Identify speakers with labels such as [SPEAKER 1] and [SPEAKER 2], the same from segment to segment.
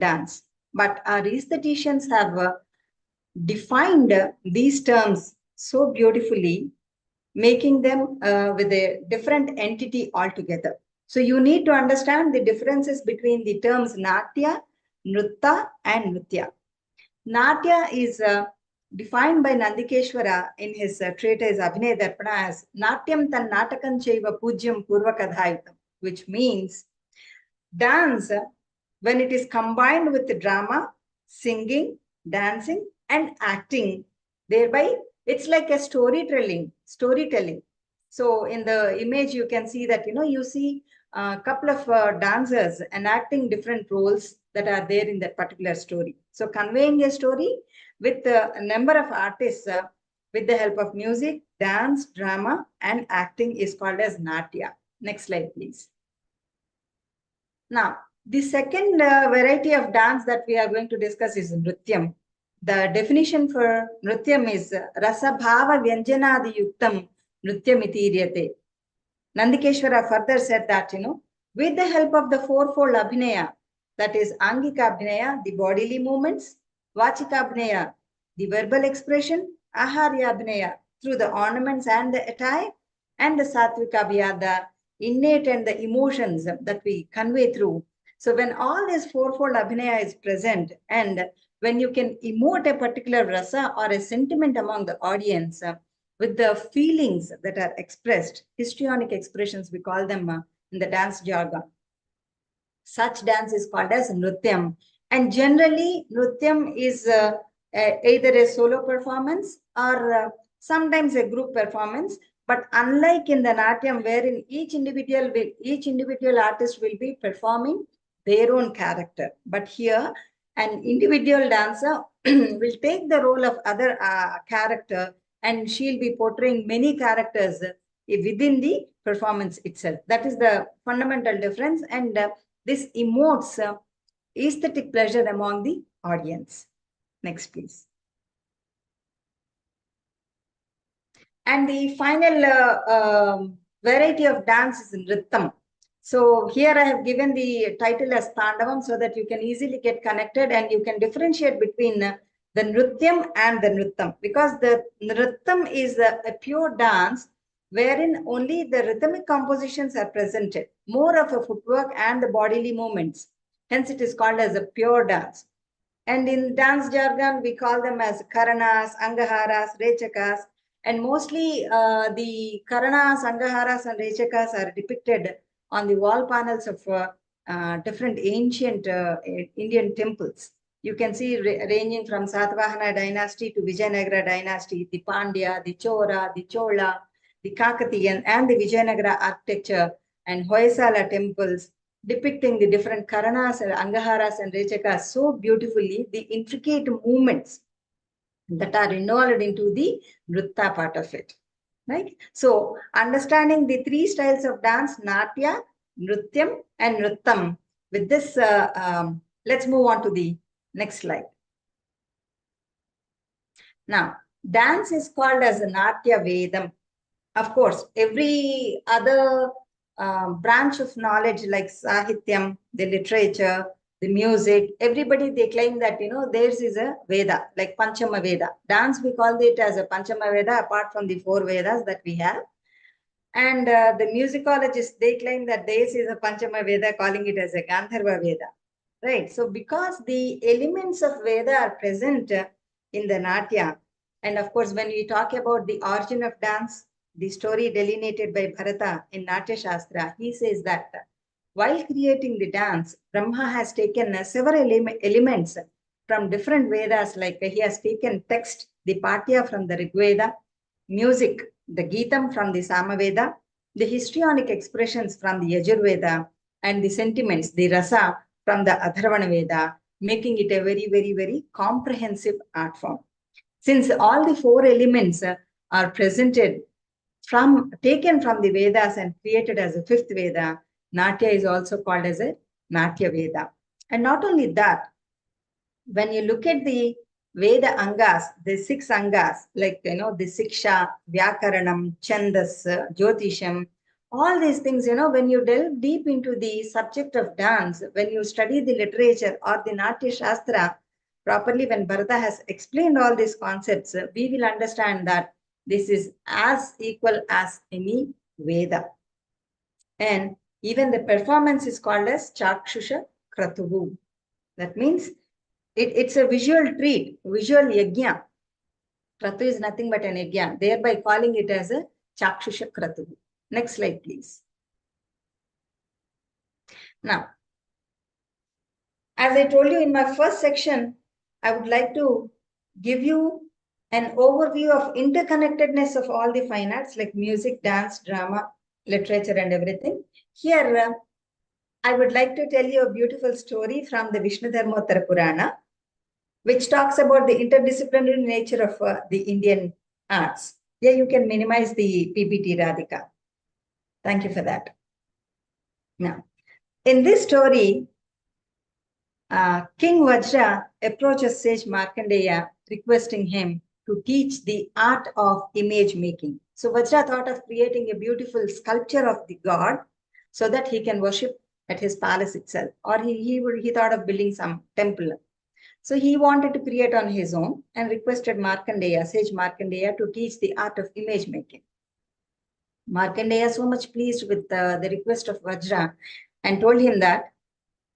[SPEAKER 1] dance. But our aestheticians have defined these terms so beautifully, making them with a different entity altogether. So you need to understand the differences between the terms Natya, Nritta, and Nritya. Natya is defined by Nandikeshwara in his treatise Abhinaya Darpana as Natyam tan natakam chaiva pujyam purvakadhayutam, which means dance when it is combined with the drama, singing, dancing, and acting. Thereby, it's like a storytelling. So in the image, you can see that, you see a couple of dancers enacting different roles that are there in that particular story. So conveying a story with a number of artists with the help of music, dance, drama, and acting is called as Natya. Next slide, please. Now, the second variety of dance that we are going to discuss is Nrityam. The definition for Nrityam is Rasa Bhava Vyanjanadi Yuktam Nrityam Itiryate. Nandikeshwara further said that, with the help of the fourfold Abhinaya, that is Angika Abhinaya, the bodily movements, Vachika Abhinaya, the verbal expression, Aharya Abhinaya, through the ornaments and the attire, and the Satvika Abhinaya, the innate and the emotions that we convey through. So when all this fourfold Abhinaya is present, and when you can emote a particular rasa or a sentiment among the audience, with the feelings that are expressed, histrionic expressions, we call them in the dance jargon. Such dance is called as Nrityam. And generally, Nrityam is either a solo performance or sometimes a group performance. But unlike in the Natyam, wherein each individual artist will be performing their own character. But here, an individual dancer will take the role of other character, and she'll be portraying many characters within the performance itself. That is the fundamental difference, and this emotes aesthetic pleasure among the audience. Next, please. And the final variety of dance is Nrittam. So here I have given the title as Tandavam so that you can easily get connected and you can differentiate between the Nrityam and the Nrittam, because the Nrittam is a pure dance wherein only the rhythmic compositions are presented, more of a footwork and the bodily movements. Hence it is called as a pure dance. And in dance jargon, we call them as Karanas, Angaharas, Rechakas, and mostly the Karanas, Angaharas, and Rechakas are depicted on the wall panels of different ancient Indian temples. You can see ranging from Satvahana dynasty to Vijayanagara dynasty, the Pandya, the Chora, the Chola, the Kakatiyan, and the Vijayanagara architecture, and Hoysala temples, depicting the different Karanas, and Angaharas, and Rechakas so beautifully, the intricate movements that are involved into the Nritta part of it. Right? So, understanding the three styles of dance, Natya, Nrityam, and Nrittam. With this, let's move on to the next slide. Now, dance is called as a Natya Vedam. Of course, every other branch of knowledge like Sahityam, the literature, the music, everybody, they claim that, theirs is a Veda, like Panchama Veda. Dance, we call it as a Panchama Veda, apart from the 4 Vedas that we have. And the musicologists, they claim that theirs is a Panchama Veda, calling it as a Gandharva Veda. Right? So because the elements of Veda are present in the Natya, and of course, when we talk about the origin of dance, the story delineated by Bharata in Natya Shastra, he says that while creating the dance, Brahma has taken several elements from different Vedas, like he has taken text, the Patya from the Rig Veda, music, the Geetam from the Samaveda, the histrionic expressions from the Yajurveda, and the sentiments, the Rasa, from the Atharvana Veda, making it a very, very, very comprehensive art form. Since all the 4 elements are presented taken from the Vedas and created as a 5th Veda, Natya is also called as a Natya Veda. And not only that, when you look at the Veda Angas, the 6 Angas, like, the Siksha, Vyakaranam, Chandas, Jyotisham, All these things, when you delve deep into the subject of dance, when you study the literature or the Natya Shastra properly, when Bharata has explained all these concepts, we will understand that this is as equal as any Veda. And even the performance is called as Chakshusha Kratuvu. That means it's a visual treat, visual yajna. Kratu is nothing but an yajna, thereby calling it as a Chakshusha Kratuvu. Next slide, please. Now, as I told you in my first section, I would like to give you an overview of interconnectedness of all the fine arts like music, dance, drama, literature, and everything. Here, I would like to tell you a beautiful story from the Vishnudharmottara Purana, which talks about the interdisciplinary nature of the Indian arts. Yeah, you can minimize the PPT, Radhika. Thank you for that. Now, in this story, King Vajra approaches sage Markandeya, requesting him to teach the art of image making. So Vajra thought of creating a beautiful sculpture of the god so that he can worship at his palace itself, or he thought of building some temple. So he wanted to create on his own and requested Markandeya, sage Markandeya, to teach the art of image making. Markandeya so much pleased with the request of Vajra and told him that,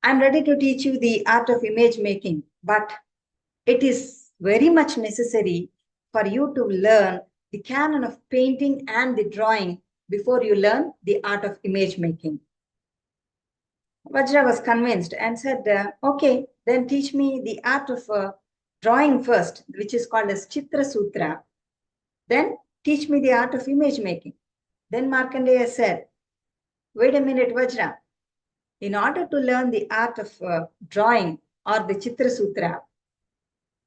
[SPEAKER 1] I'm ready to teach you the art of image making, but it is very much necessary for you to learn the canon of painting and the drawing before you learn the art of image making. Vajra was convinced and said, okay, then teach me the art of drawing first, which is called as Chitra Sutra. Then teach me the art of image making. Then Markandeya said, wait a minute, Vajra. In order to learn the art of drawing or the Chitra Sutra,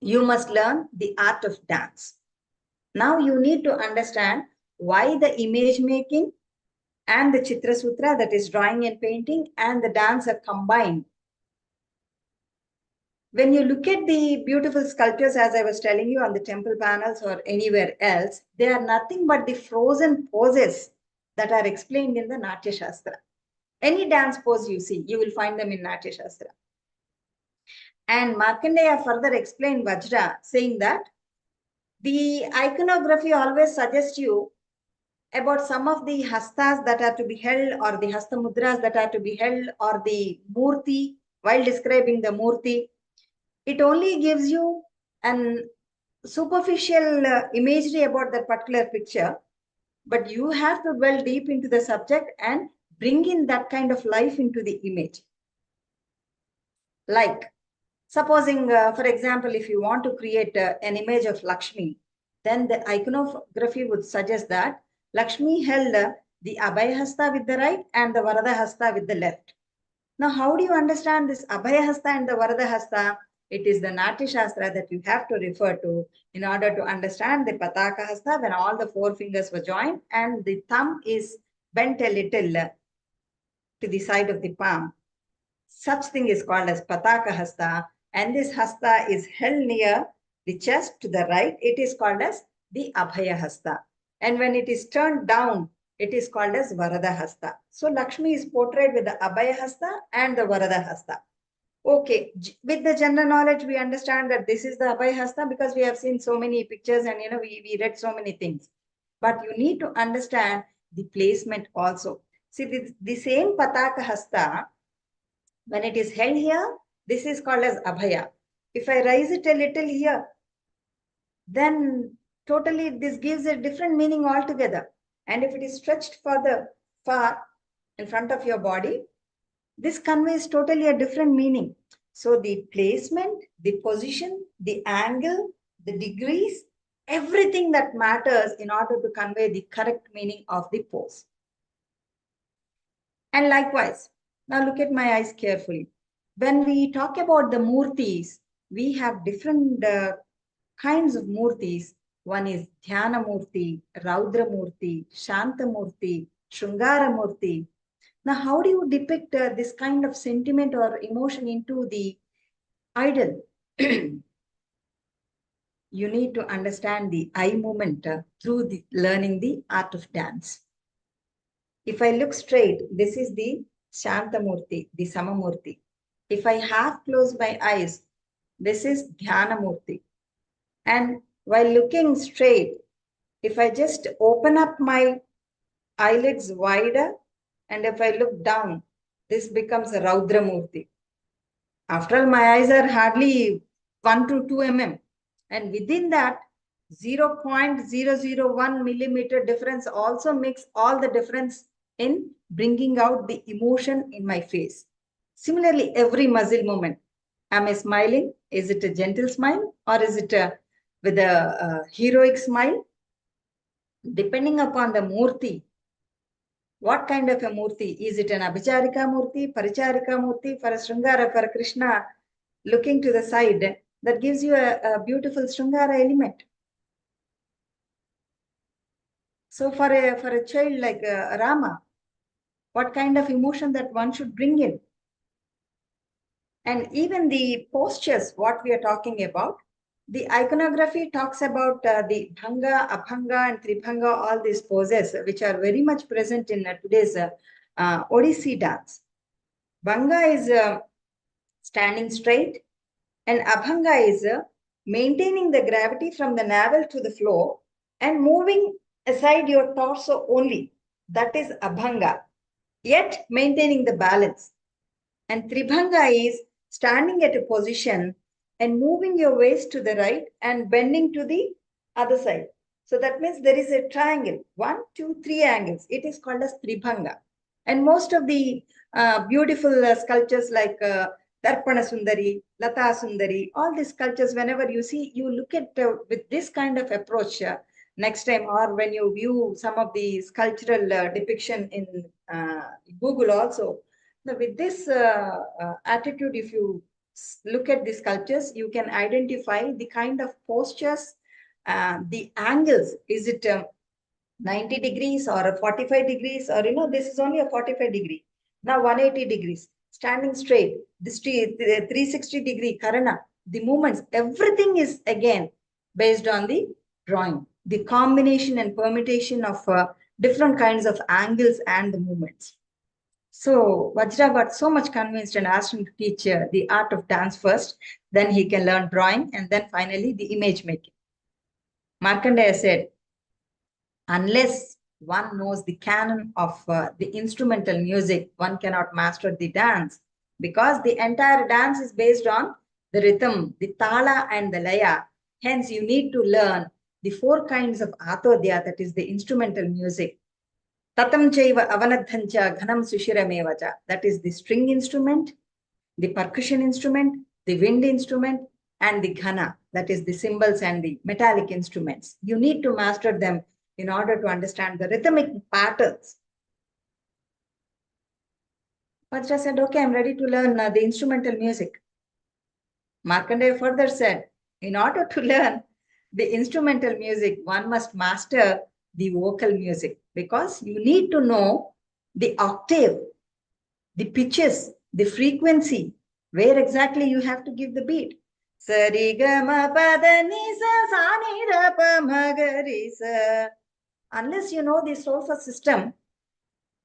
[SPEAKER 1] you must learn the art of dance. Now you need to understand why the image making and the Chitra Sutra, that is drawing and painting, and the dance are combined. When you look at the beautiful sculptures, as I was telling you, on the temple panels or anywhere else, they are nothing but the frozen poses that are explained in the Natya Shastra. Any dance pose you see, you will find them in Natya Shastra. And Markandeya further explained Vajra, saying that the iconography always suggests you about some of the hastas that are to be held, or the hasta mudras that are to be held, or the murti, while describing the murti. It only gives you an superficial imagery about that particular picture, but you have to dwell deep into the subject and bring in that kind of life into the image. Like, supposing, for example, if you want to create an image of Lakshmi, then the iconography would suggest that Lakshmi held the Abhaya Hasta with the right and the Varada Hasta with the left. Now, how do you understand this Abhaya Hasta and the Varada Hasta? It is the Natya Shastra that you have to refer to in order to understand the Pataka Hasta, when all the four fingers were joined and the thumb is bent a little to the side of the palm. Such thing is called as Pataka Hasta, and this Hasta is held near the chest to the right. It is called as the Abhaya Hasta. And when it is turned down, it is called as Varada Hasta. So Lakshmi is portrayed with the Abhaya Hasta and the Varada Hasta. Okay, with the general knowledge, we understand that this is the Abhaya Hasta because we have seen so many pictures and we read so many things. But you need to understand the placement also. See, the same Pataka Hasta, when it is held here, this is called as Abhaya. If I raise it a little here, then totally this gives a different meaning altogether. And if it is stretched further, far in front of your body, this conveys totally a different meaning. So the placement, the position, the angle, the degrees, everything that matters in order to convey the correct meaning of the pose. And likewise, now look at my eyes carefully. When we talk about the murtis, we have different kinds of murtis. One is Dhyana Murti, Raudra Murti, Shanta Murti, Shringara Murti. Now, how do you depict this kind of sentiment or emotion into the idol? You need to understand the eye movement through learning the art of dance. If I look straight, this is the Shantamurti, the Samamurti. If I half close my eyes, this is Dhyanamurti. And while looking straight, if I just open up my eyelids wider, and if I look down, this becomes a Raudramurti. After all, my eyes are hardly 1 to 2 mm. And within that, 0.001 millimeter difference also makes all the difference in bringing out the emotion in my face. Similarly, every muscle movement. Am I smiling? Is it a gentle smile or is it with a heroic smile? Depending upon the murti, what kind of a murti? Is it an abhicharika murti, paricharika murti, for a Sringara, for a Krishna, looking to the side, that gives you a beautiful Sringara element. So for a child like Rama, what kind of emotion that one should bring in? And even the postures, what we are talking about, the iconography talks about the Bhanga, Abhanga, and Tribhanga, all these poses, which are very much present in today's Odissi dance. Bhanga is standing straight, and Abhanga is maintaining the gravity from the navel to the floor and moving aside your torso only. That is Abhanga, yet maintaining the balance. And Tribhanga is standing at a position and moving your waist to the right and bending to the other side. So that means there is a triangle, 1, 2, 3 angles. It is called as Tribhanga. And most of the beautiful sculptures like Darpana Sundari, Lata Sundari, all these sculptures, whenever you see, you look at with this kind of approach next time, or when you view some of the sculptural depiction in Google also. Now, with this attitude, if you look at the sculptures, you can identify the kind of postures, the angles. Is it 90 degrees or 45 degrees, or this is only a 45 degree. Now 180 degrees, standing straight, this 360 degree Karana, the movements, everything is again based on the drawing, the combination and permutation of different kinds of angles and the movements. So Vajra got so much convinced and asked him to teach the art of dance first, then he can learn drawing, and then finally the image making. Markandeya said, unless one knows the canon of the instrumental music, one cannot master the dance, because the entire dance is based on the rhythm, the tala and the laya. Hence, you need to learn the 4 kinds of atodhya, that is the instrumental music. Tatam chaiva avanadhancha ghanam sushiramevacha, that is the string instrument, the percussion instrument, the wind instrument, and the ghana, that is the cymbals and the metallic instruments. You need to master them in order to understand the rhythmic patterns. Vajra said, okay, I'm ready to learn the instrumental music. Markandeya further said, in order to learn the instrumental music, one must master the vocal music, because you need to know the octave, the pitches, the frequency, where exactly you have to give the beat. Sarigama padanisa sanira pamagarisa. Unless you know the solfa system,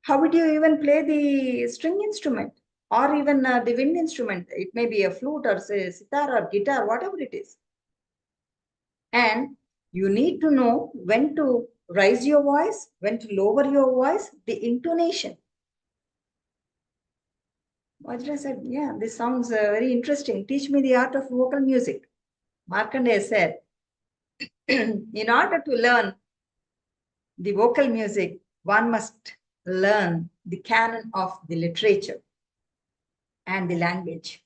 [SPEAKER 1] how would you even play the string instrument or even the wind instrument? It may be a flute or say sitar or guitar, whatever it is. And you need to know when to raise your voice, when to lower your voice, the intonation. Vajra said, yeah, this sounds very interesting. Teach me the art of vocal music. Markandeya said, in order to learn the vocal music, one must learn the canon of the literature and the language,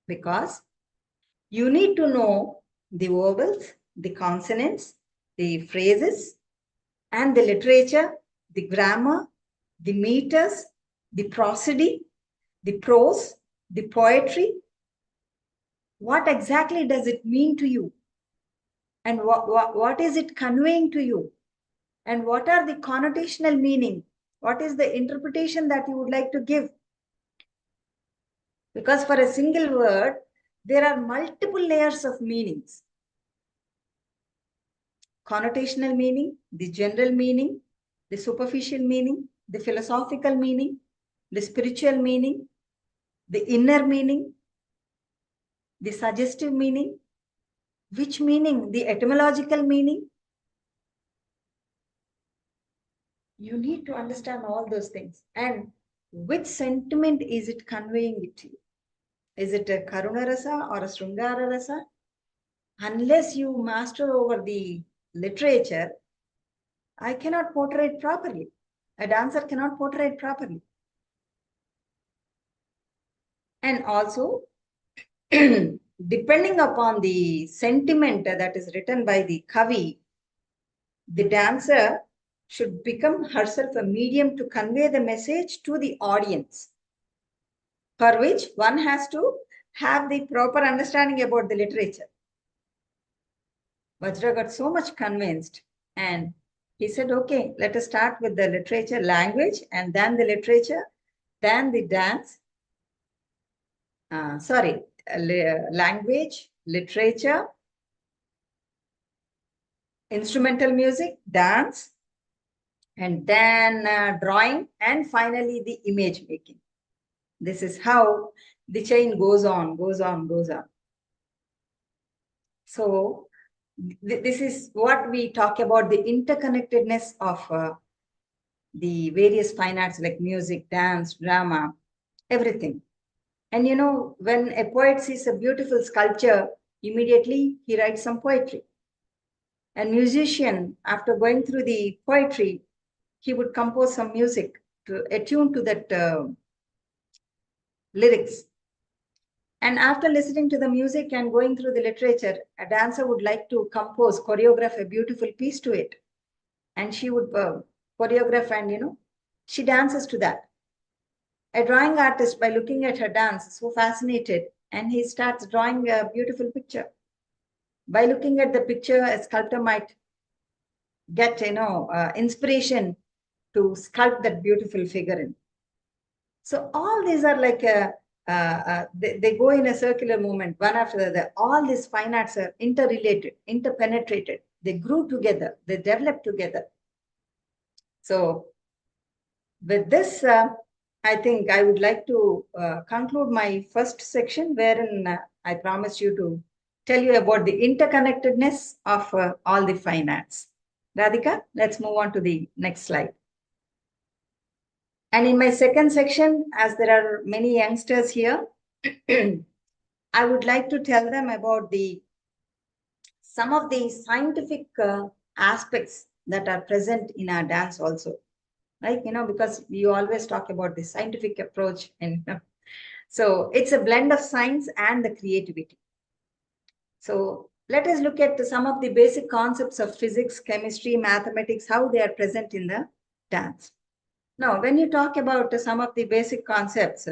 [SPEAKER 1] because you need to know the vowels, the consonants, the phrases, and the literature, the grammar, the meters, the prosody, the prose, the poetry. What exactly does it mean to you? And what is it conveying to you? And what are the connotational meaning? What is the interpretation that you would like to give? Because for a single word, there are multiple layers of meanings. Connotational meaning, the general meaning, the superficial meaning, the philosophical meaning, the spiritual meaning, the inner meaning, the suggestive meaning, which meaning, the etymological meaning. You need to understand all those things. And which sentiment is it conveying it to you? Is it a Karuna Rasa or a Srungara Rasa? Unless you master over the literature, I cannot portray it properly. A dancer cannot portray it properly. And also, depending upon the sentiment that is written by the Kavi, the dancer should become herself a medium to convey the message to the audience, for which one has to have the proper understanding about the literature. Vajra got so much convinced, and he said, okay, let us start with the literature, language, and then the literature, then the dance. Language, literature, instrumental music, dance, and then drawing, and finally the image making. This is how the chain goes on, goes on, goes on. So this is what we talk about, the interconnectedness of the various fine arts like music, dance, drama, everything. And you know, when a poet sees a beautiful sculpture, immediately he writes some poetry. A musician, after going through the poetry, he would compose some music to attune to that lyrics. And after listening to the music and going through the literature, a dancer would like to compose, choreograph a beautiful piece to it. And she would choreograph and, you know, she dances to that. A drawing artist, by looking at her dance, is so fascinated, and he starts drawing a beautiful picture. By looking at the picture, a sculptor might get, you know, inspiration to sculpt that beautiful figure in. So all these are like they go in a circular movement, one after the other. All these fine arts are interrelated, interpenetrated. They grew together, they developed together. So with this, I think I would like to conclude my first section, wherein I promised you to tell you about the interconnectedness of all the fine arts. Radhika, let's move on to the next slide. And in my second section, as there are many youngsters here, I would like to tell them about some of the scientific aspects that are present in our dance also. Right? You know, because we always talk about the scientific approach. And so it's a blend of science and the creativity. So let us look at some of the basic concepts of physics, chemistry, mathematics, how they are present in the dance. Now, when you talk about some of the basic concepts,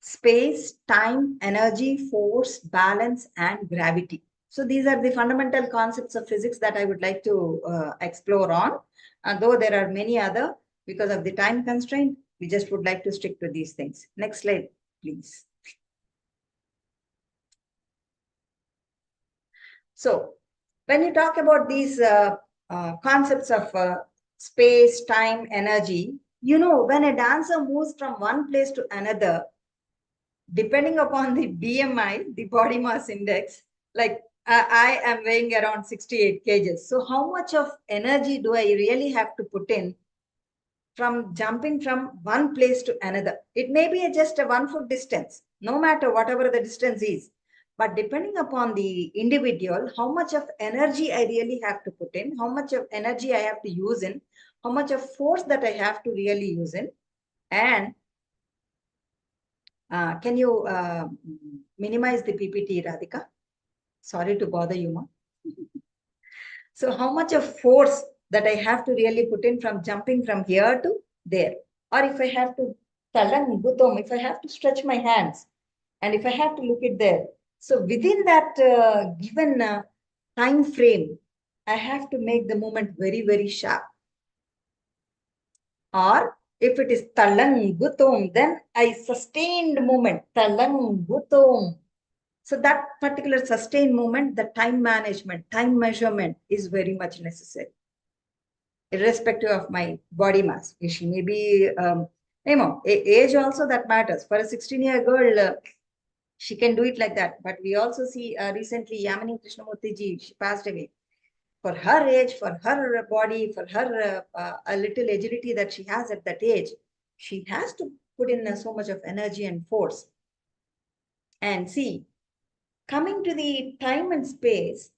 [SPEAKER 1] space, time, energy, force, balance, and gravity. So these are the fundamental concepts of physics that I would like to explore on. And though there are many other, because of the time constraint, we just would like to stick to these things. Next slide, please. So when you talk about these concepts of space, time, energy, you know, when a dancer moves from one place to another, depending upon the BMI, the body mass index, like I am weighing around 68 kgs. So how much of energy do I really have to put in from jumping from one place to another? It may be just a 1 foot distance, no matter whatever the distance is. But depending upon the individual, how much of energy I really have to put in, how much of energy I have to use in, how much of force that I have to really use in, and can you minimize the PPT, Radhika? Sorry to bother you, Ma. So how much of force that I have to really put in from jumping from here to there? Or if I have to talang gutom, if I have to stretch my hands, and if I have to look at there. So within that given time frame, I have to make the movement very, very sharp. Or if it is talang gutom, then I sustained movement, talang gutom. So that particular sustained movement, the time management, time measurement is very much necessary. irrespective of my body mass. She may be, age also that matters. For a 16-year girl, she can do it like that. But we also see recently Yamini Krishnamurti ji, she passed away. For her age, for her body, for her a little agility that she has at that age, she has to put in so much of energy and force. And see, coming to the time and space,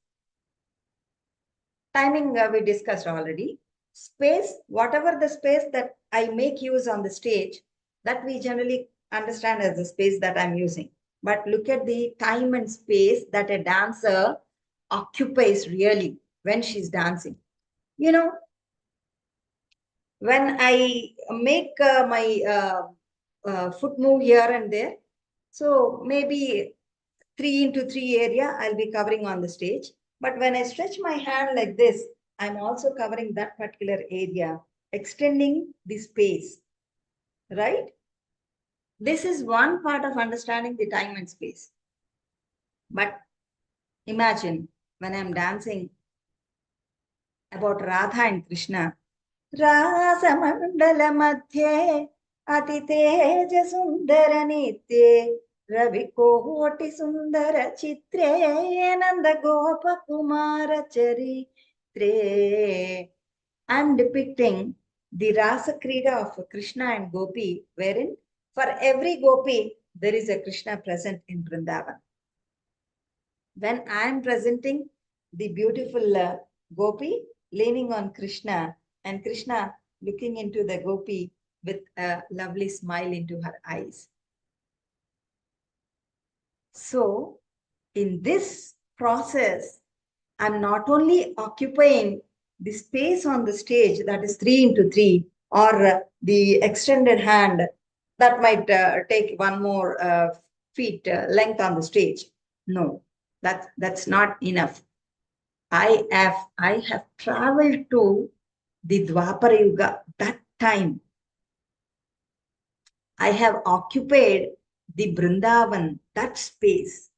[SPEAKER 1] timing we discussed already. Space, whatever the space that I make use on the stage, that we generally understand as the space that I'm using. But look at the time and space that a dancer occupies really when she's dancing. You know, when I make my foot move here and there, so maybe 3x3 area I'll be covering on the stage. But when I stretch my hand like this, I'm also covering that particular area, extending the space, right? This is one part of understanding the time and space. But imagine when I'm dancing about Radha and Krishna, Rasamandala Madhye Ati Teja Sundara Nitye Ravikoti Sundara Chitre Nanda Gopa Kumara Charitre. I'm depicting the Rasa Krida of Krishna and Gopi, wherein for every Gopi there is a Krishna present in Vrindavan. When I am presenting the beautiful Gopi leaning on Krishna, and Krishna looking into the Gopi with a lovely smile into her eyes. So, in this process, I'm not only occupying the space on the stage that is 3x3 or the extended hand that might take one more feet length on the stage. No, that's not enough. I have traveled to the Dwapara Yuga. That time I have occupied the Vrindavan, that space.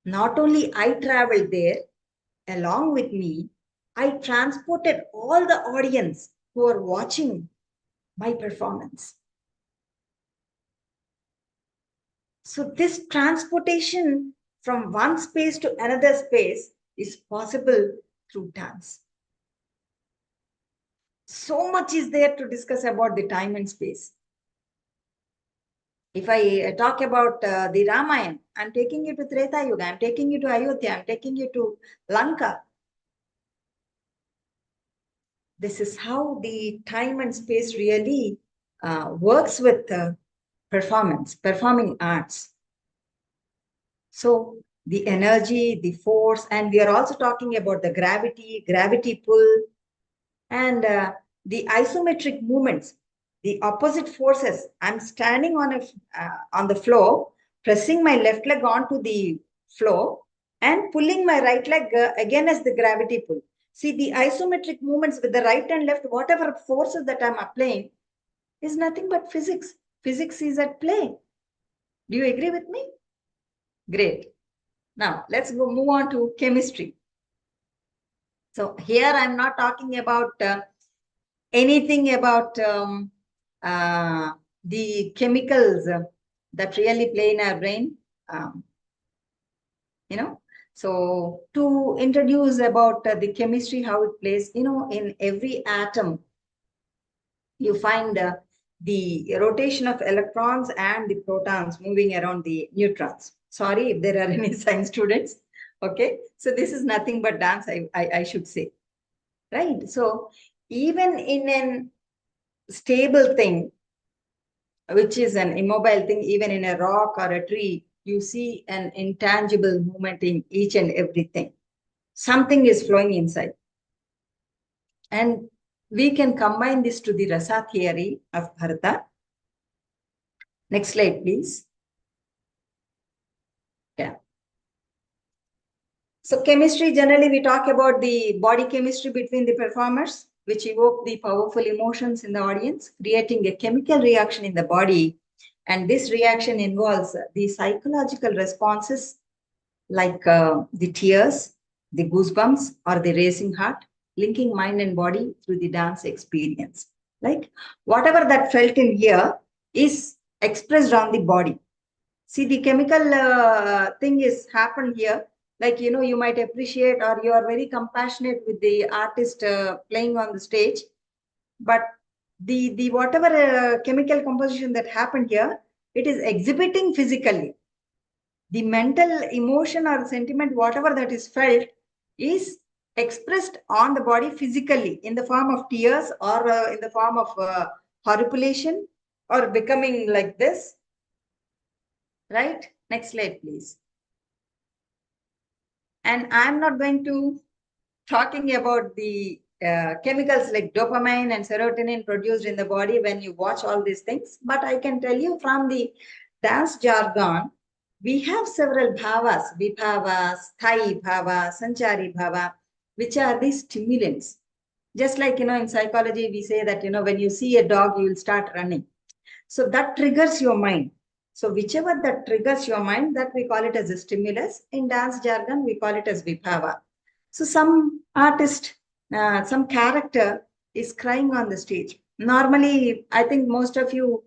[SPEAKER 1] Not only I traveled there, along with me, I transported all the audience who are watching my performance. So this transportation from one space to another space is possible through dance. So much is there to discuss about the time and space. If I talk about the Ramayana, I'm taking you to Treta Yuga, I'm taking you to Ayodhya, I'm taking you to Lanka. This is how the time and space really works with performing arts. So the energy, the force, and we are also talking about the gravity pull, and the isometric movements, the opposite forces. I'm standing on the floor, pressing my left leg onto the floor and pulling my right leg again as the gravity pull. See, the isometric movements with the right and left, whatever forces that I'm applying is nothing but physics. Physics is at play. Do you agree with me? Great. Now, let's move on to chemistry. So here I'm not talking about anything about the chemicals that really play in our brain. So to introduce about the chemistry, how it plays, in every atom, you find the rotation of electrons and the protons moving around the neutrons. Sorry if there are any science students. Okay, so this is nothing but dance, I should say, right? So even in an stable thing, which is an immobile thing, even in a rock or a tree, you see an intangible movement in each and everything. Something is flowing inside. And we can combine this to the rasa theory of Bharata. Next slide, please. Yeah. So chemistry, generally we talk about the body chemistry between the performers, which evoke the powerful emotions in the audience, creating a chemical reaction in the body. And this reaction involves the psychological responses like the tears, the goosebumps, or the racing heart. linking mind and body through the dance experience. Like whatever that felt in here is expressed on the body. See, the chemical thing is happened here. Like, you might appreciate or you are very compassionate with the artist playing on the stage. But the whatever chemical composition that happened here, it is exhibiting physically. The mental emotion or sentiment, whatever that is felt, is expressed on the body physically in the form of tears or in the form of horripilation or becoming like this. Right? Next slide, please. And I'm not going to talking about the chemicals like dopamine and serotonin produced in the body when you watch all these things. But I can tell you from the dance jargon, we have several bhavas, vibhava, sthai bhava, sanchari bhava, which are the stimulants. Just like, in psychology, we say that, when you see a dog, you will start running. So that triggers your mind. So whichever that triggers your mind, that we call it as a stimulus. In dance jargon, we call it as vibhava. So some artist, some character is crying on the stage. Normally, I think most of you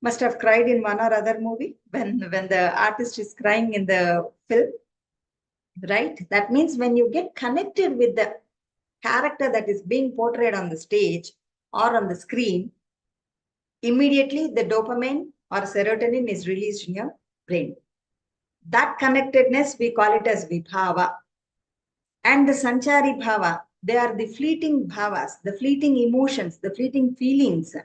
[SPEAKER 1] must have cried in one or other movie when the artist is crying in the film, right? That means when you get connected with the character that is being portrayed on the stage or on the screen, immediately the dopamine or serotonin is released in your brain. That connectedness, we call it as vibhava. And the sanchari bhava, they are the fleeting bhavas, the fleeting emotions, the fleeting feelings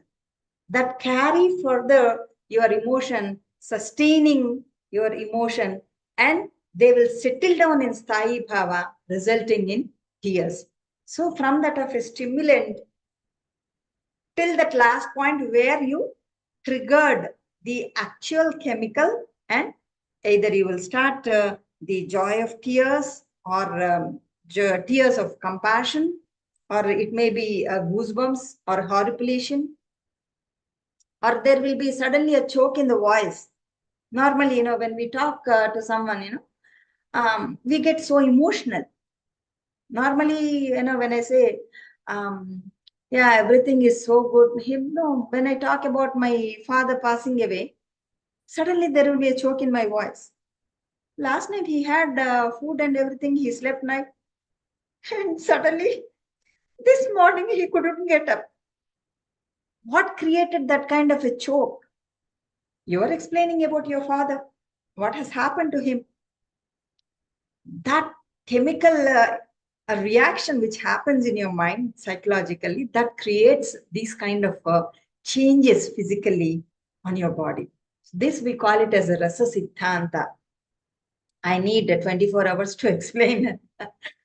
[SPEAKER 1] that carry further your emotion, sustaining your emotion, and they will settle down in sthai bhava, resulting in tears. So from that of a stimulant till that last point where you triggered the actual chemical, and either you will start the joy of tears or tears of compassion, or it may be goosebumps or horripilation, or there will be suddenly a choke in the voice. Normally, when we talk to someone, we get so emotional. Normally, when I say, yeah, everything is so good. No, when I talk about my father passing away, suddenly there will be a choke in my voice. Last night he had food and everything. He slept night. And suddenly this morning he couldn't get up. What created that kind of a choke? You are explaining about your father. What has happened to him? That chemical a reaction which happens in your mind psychologically, that creates these kind of changes physically on your body. This we call it as a rasa siddhanta. I need 24 hours to explain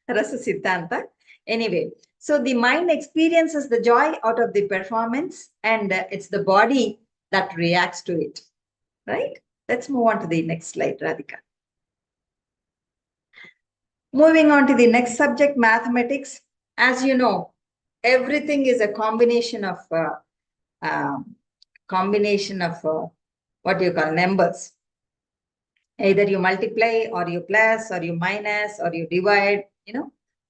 [SPEAKER 1] rasa siddhanta. Anyway, so the mind experiences the joy out of the performance, and it's the body that reacts to it, right? Let's move on to the next slide, Radhika. Moving on to the next subject, mathematics. As you know, everything is a combination of what you call numbers. Either you multiply or you plus or you minus or you divide,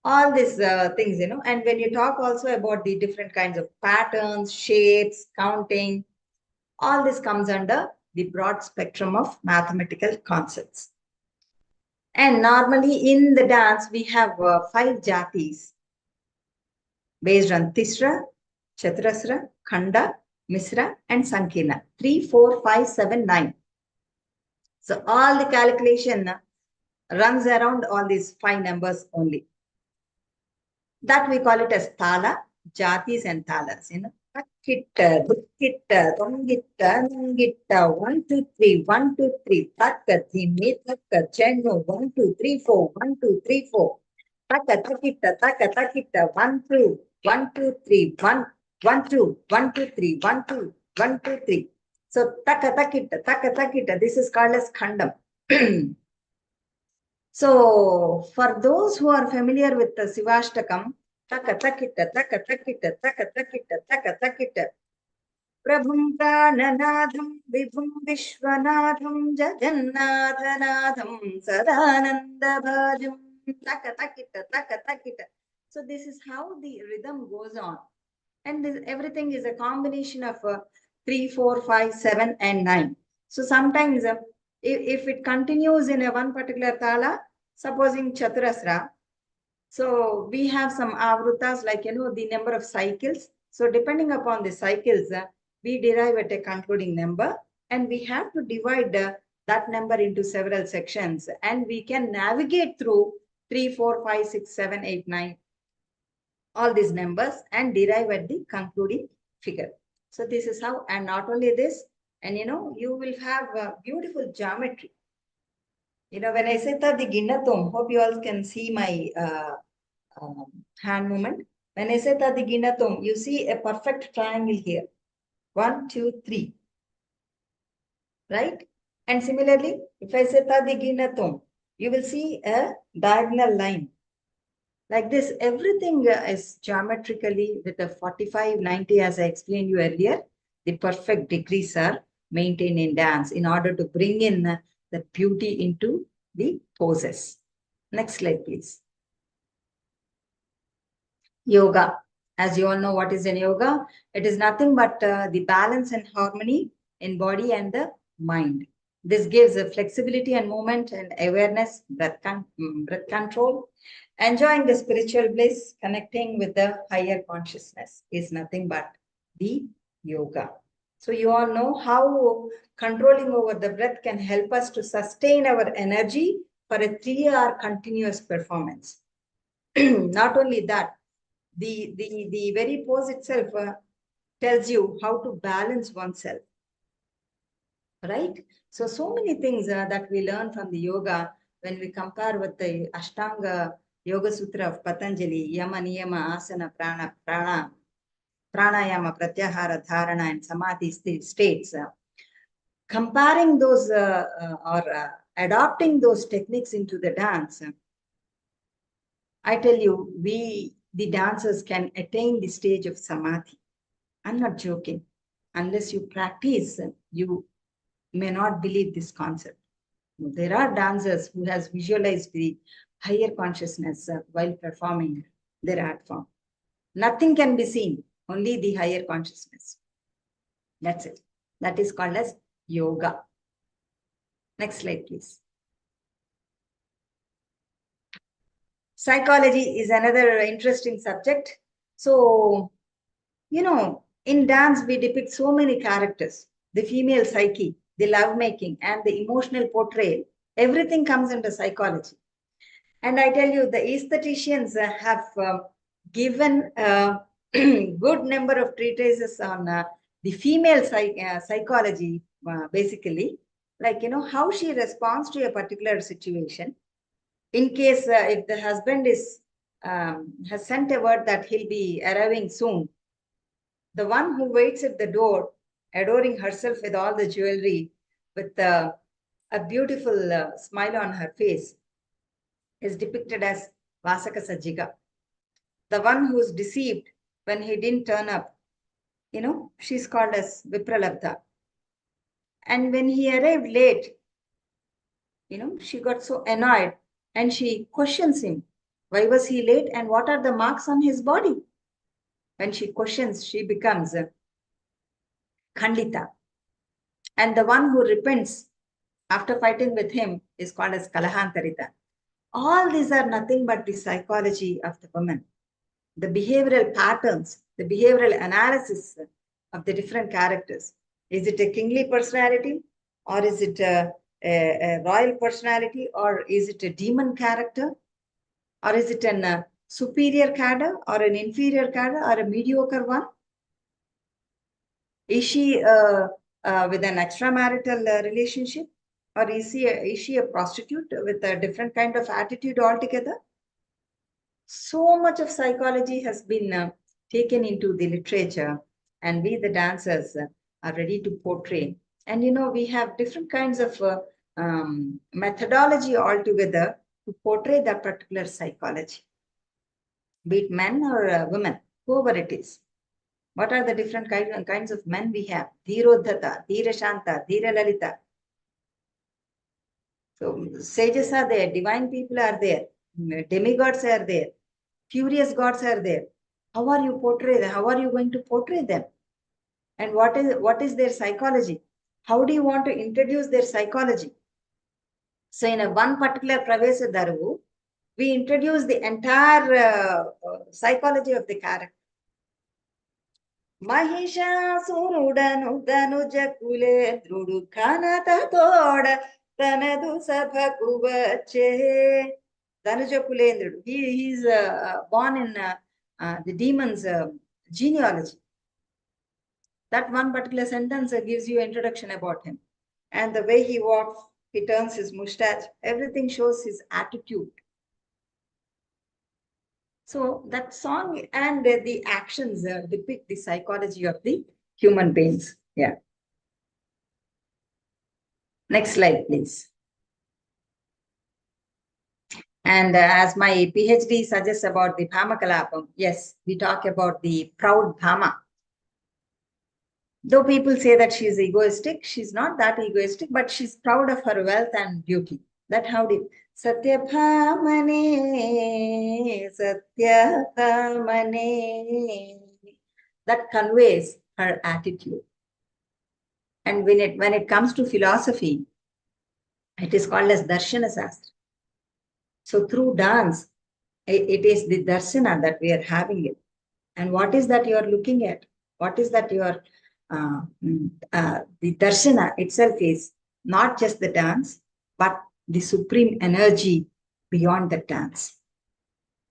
[SPEAKER 1] all these things, and when you talk also about the different kinds of patterns, shapes, counting, all this comes under the broad spectrum of mathematical concepts. And normally in the dance, we have 5 jatis based on Tisra, Chaturasra, Khanda, Misra, and Sankirna. 3, 4, 5, 7, 9. So all the calculation runs around all these 5 numbers only. That we call it as Tala, Jatis and Talas. Takkitta, Dukkitta, Tongitta, Nungitta, 1, 2, 3, 1, 2, 3, Takka, Thimmi, Takka, Chennu, 1, 2, 3, 4, 1, 2, 3, 4. Taka, Takitta, Taka, Takitta, 1, 2, 1, 2, 3, 1, 1, 2, 1, 2, 3, 1, 2, 1, 2, 3. So Taka, Takitta, this is called as Khandam. So for those who are familiar with the Sivashtakam, Taka Takitta, Taka Takitta, Taka Takitta, Taka Takitta. Prabhum Prananatham Vibhum Vishwanatham Jagannathanathan Sadananda Bhajam Taka Takitta, Taka Takitta. So this is how the rhythm goes on. And everything is a combination of 3, 4, 5, 7, and 9. So sometimes if it continues in a one particular tala, supposing Chaturasra, so we have some avrutas, like, the number of cycles. So depending upon the cycles, we derive at a concluding number, and we have to divide that number into several sections, and we can navigate through 3, 4, 5, 6, 7, 8, 9, all these numbers, and derive at the concluding figure. So this is how, and not only this, and you will have beautiful geometry. When I say the Ginnatum, hope you all can see my hand movement. When I say the Ginnatum, you see a perfect triangle here. 1, 2, 3. Right? And similarly, if I say the Ginnatum, you will see a diagonal line. Like this, everything is geometrically with a 45, 90, as I explained you earlier. The perfect degrees are maintained in dance in order to bring in the beauty into the poses. Next slide, please. Yoga. As you all know, what is in yoga? It is nothing but the balance and harmony in body and the mind. This gives a flexibility and movement and awareness, breath control. Enjoying the spiritual bliss, connecting with the higher consciousness is nothing but the yoga. So you all know how controlling over the breath can help us to sustain our energy for a 3-hour continuous performance. Not only that, the very pose itself tells you how to balance oneself. Right? So many things that we learn from the yoga when we compare with the Ashtanga Yoga Sutra of Patanjali, Yama, Niyama, Asana, Pranayama, Pratyahara, Dharana, and Samadhi states. Comparing those or adopting those techniques into the dance, I tell you, the dancers can attain the stage of Samadhi. I'm not joking. Unless you practice, you may not believe this concept. There are dancers who has visualized the higher consciousness while performing their art form. Nothing can be seen, only the higher consciousness. That's it. That is called as yoga. Next slide, please. Psychology is another interesting subject. So, in dance, we depict so many characters. The female psyche, the lovemaking, and the emotional portrayal. Everything comes under psychology. And I tell you, the aestheticians have given a good number of treatises on the female psychology, basically. Like, how she responds to a particular situation. In case if the husband has sent a word that he'll be arriving soon, the one who waits at the door, adoring herself with all the jewelry, with a beautiful smile on her face, is depicted as Vasaka Sajjika. The one who's deceived when he didn't turn up, she's called as Vipralabdha. And when he arrived late, she got so annoyed and she questions him. Why was he late and what are the marks on his body? When she questions, she becomes Khandita. And the one who repents after fighting with him is called as Kalahantarita. All these are nothing but the psychology of the woman. The behavioral patterns, the behavioral analysis of the different characters. Is it a kingly personality, or is it a royal personality, or is it a demon character, or is it a superior cadre, or an inferior cadre, or a mediocre one? Is she with an extramarital relationship, or is she a prostitute with a different kind of attitude altogether? So much of psychology has been taken into the literature, and we, the dancers, are ready to portray. And we have different kinds of methodology altogether to portray that particular psychology, be it men or women, whoever it is. What are the different kinds of men we have? Dhirodhata, Dhirashanta, Dhiralalita. So sages are there, divine people are there, demigods are there. Furious gods are there. How are you portray them? How are you going to portray them? And what is their psychology? How do you want to introduce their psychology? So in one particular Pravesa Daru, we introduce the entire psychology of the character. Mahishasuruɗanu Dhanuja కులేంద్రుడు ఘనతతోడ తనదు సభకు వచ్చే. Dhanuja Kulendrudu. He is born in the demon's genealogy. That one particular sentence gives you introduction about him. And the way he walks, he turns his mustache, everything shows his attitude. So that song and the actions depict the psychology of the human beings. Yeah. Next slide, please. And as my PhD suggests about the Bhamakalapam, yes, we talk about the proud Bhama. Though people say that she's egoistic, she's not that egoistic, but she's proud of her wealth and beauty. That how did Satyabhamane, Satyabhamane. That conveys her attitude. And when it comes to philosophy, it is called as Darshana Sastra. So through dance, it is the darsana that we are having it. And what is that you are looking at? What is that you are, the darsana itself is not just the dance, but the supreme energy beyond the dance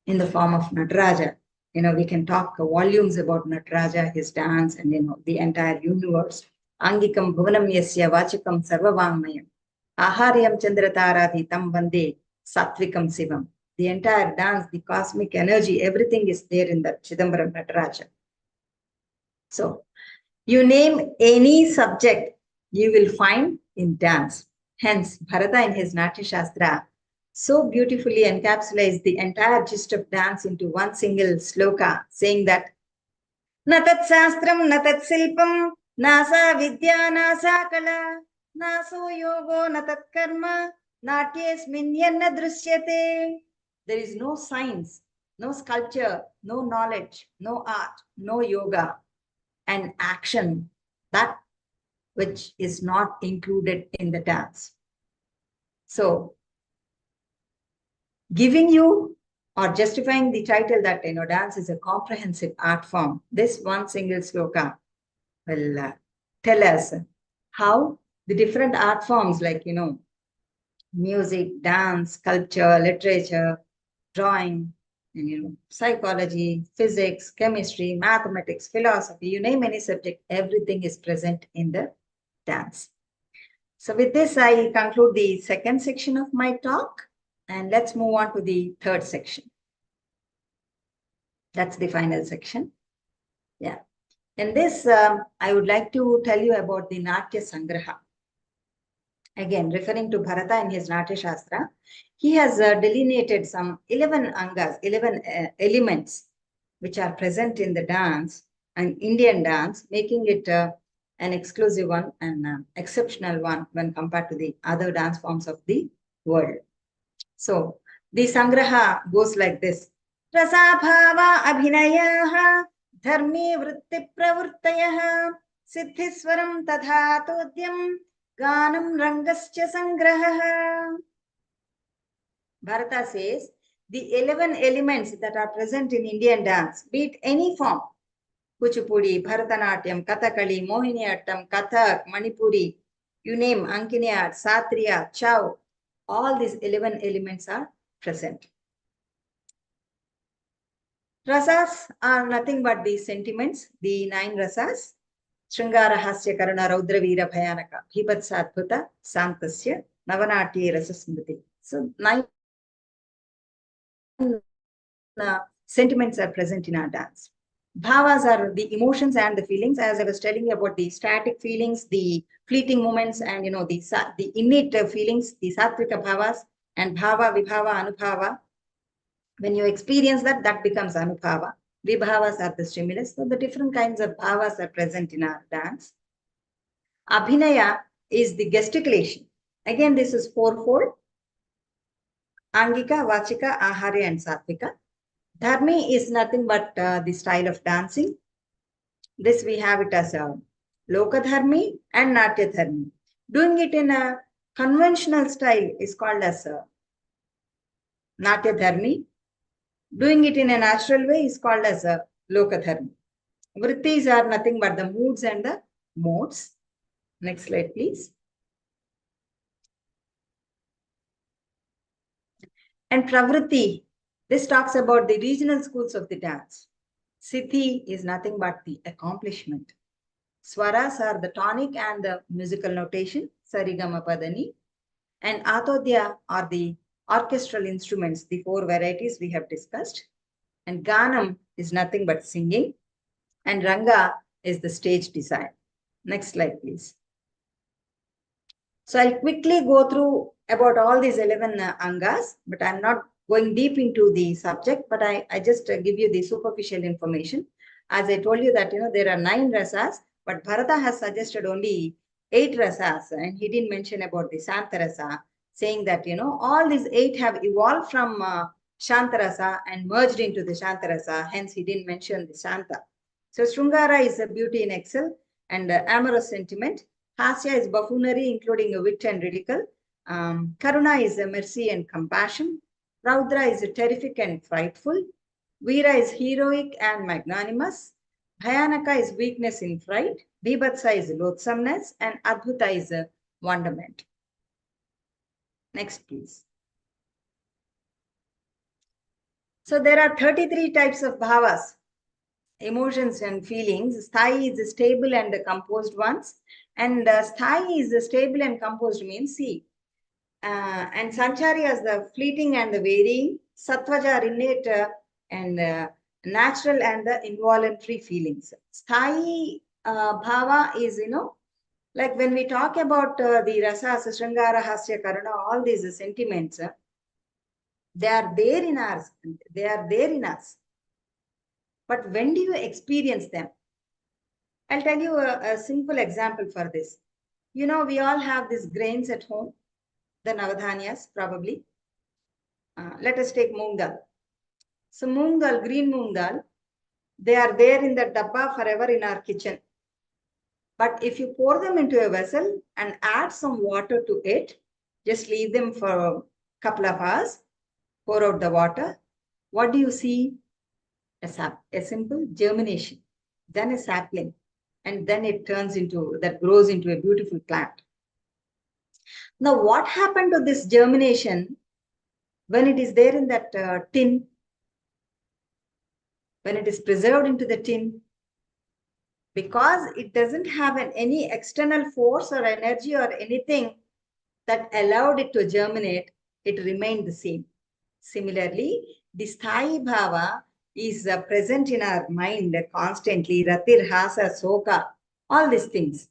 [SPEAKER 1] in the form of Nataraja. We can talk volumes about Nataraja, his dance, and, the entire universe. Angikam bhuvanam yasya vachakam sarvavangmayam. Aharyam chandratarathi vande Satvikam Sivam. The entire dance, the cosmic energy, everything is there in the Chidambaram Nataraja. So, you name any subject, you will find in dance. Hence, Bharata in his Natya Shastra so beautifully encapsulates the entire gist of dance into one single sloka, saying that Natat Sastram, Natat Silpam, Nasa Vidya, Nasa Kala, Naso Yogo, Natat Karma, Natyesminyanna Drishyate. There is no science, no sculpture, no knowledge, no art, no yoga, and action, that which is not included in the dance. So, giving you or justifying the title that dance is a comprehensive art form, this one single sloka will tell us how the different art forms like music, dance, sculpture, literature, drawing, and, psychology, physics, chemistry, mathematics, philosophy, you name any subject, everything is present in the dance. So with this, I conclude the second section of my talk, and let's move on to the third section. That's the final section. Yeah. In this, I would like to tell you about the Natya Sangraha. Again, referring to Bharata in his Natya Shastra, he has delineated some 11 angas, 11 elements which are present in the dance, an Indian dance, making it an exclusive one and exceptional one when compared to the other dance forms of the world. So, the Sangraha goes like this. Rasabhava abhinayaha dharmi vritti pravurtayaha siddhiswaram tadha todyam Ganam Rangascha Sangraha. Bharata says the 11 elements that are present in Indian dance, be it any form, Kuchipudi, Bharatanatyam, Kathakali, Mohiniyattam, Kathak, Manipuri, you name Ankini art, Satriya, Chow, all these 11 elements are present. Rasas are nothing but the sentiments, the 9 rasas. Shringara Hasya Karuna Raudra Veera Bhayanaka Bhibatsa Adbhuta Santasya Navanatya Rasa Smriti. So 9 sentiments are present in our dance. Bhavas are the emotions and the feelings, as I was telling you about the static feelings, the fleeting moments, and the innate feelings, the Sattvika Bhavas, and Bhava, Vibhava, Anubhava. When you experience that, that becomes Anubhava. Vibhavas are the stimulus. So the different kinds of bhavas are present in our dance. Abhinaya is the gesticulation. Again, this is fourfold. Angika, Vachika, Aharya, and Sattvika. Dharmi is nothing but the style of dancing. This we have it as a Lokadharmi and Natya Dharmi. Doing it in a conventional style is called as a Natya Dharmi. Doing it in a natural way is called as a Lokadharmi. Vrittis are nothing but the moods and the modes. Next slide, please. And Pravritti, this talks about the regional schools of the dance. Siddhi is nothing but the accomplishment. Swaras are the tonic and the musical notation, Sarigama Padani. And Atodhya are the orchestral instruments, the 4 varieties we have discussed. And Ganam is nothing but singing. And Ranga is the stage design. Next slide, please. So I'll quickly go through about all these 11 angas, but I'm not going deep into the subject, but I just give you the superficial information. As I told you that, there are 9 rasas, but Bharata has suggested only 8 rasas, and he didn't mention about the Santarasa, saying that, all these 8 have evolved from Shantarasa and merged into the Shantarasa, hence he didn't mention the Shanta. So Srungara is a beauty in excel and amorous sentiment. Hasya is buffoonery, including a wit and ridicule. Karuna is a mercy and compassion. Raudra is a terrific and frightful. Veera is heroic and magnanimous. Bhayanaka is weakness in fright. Bibhatsa is loathsomeness. And Adbhuta is a wonderment. Next, please. So there are 33 types of bhavas, emotions and feelings. Sthai is the stable and the composed ones. And Sthai is the stable and composed means, see. And Sanchari is the fleeting and the varying. Sattvaja are innate and natural and the involuntary feelings. Sthai bhava is, like when we talk about the rasas, Sringara, Hasya, Karuna, all these sentiments, they are there in us. They are there in us. But when do you experience them? I'll tell you a simple example for this. We all have these grains at home, the Navadhanyas probably. Let us take moong dal. So moong dal, green moong dal, they are there in the dabba forever in our kitchen. But if you pour them into a vessel and add some water to it, just leave them for a couple of hours, pour out the water, what do you see? A simple germination, then a sapling, and then it grows into a beautiful plant. Now, what happened to this germination when it is there in that tin? When it is preserved into the tin? Because it doesn't have any external force or energy or anything that allowed it to germinate, it remained the same. Similarly, the Sthai Bhava is present in our mind constantly, Ratir, Hasa, Soka, all these things.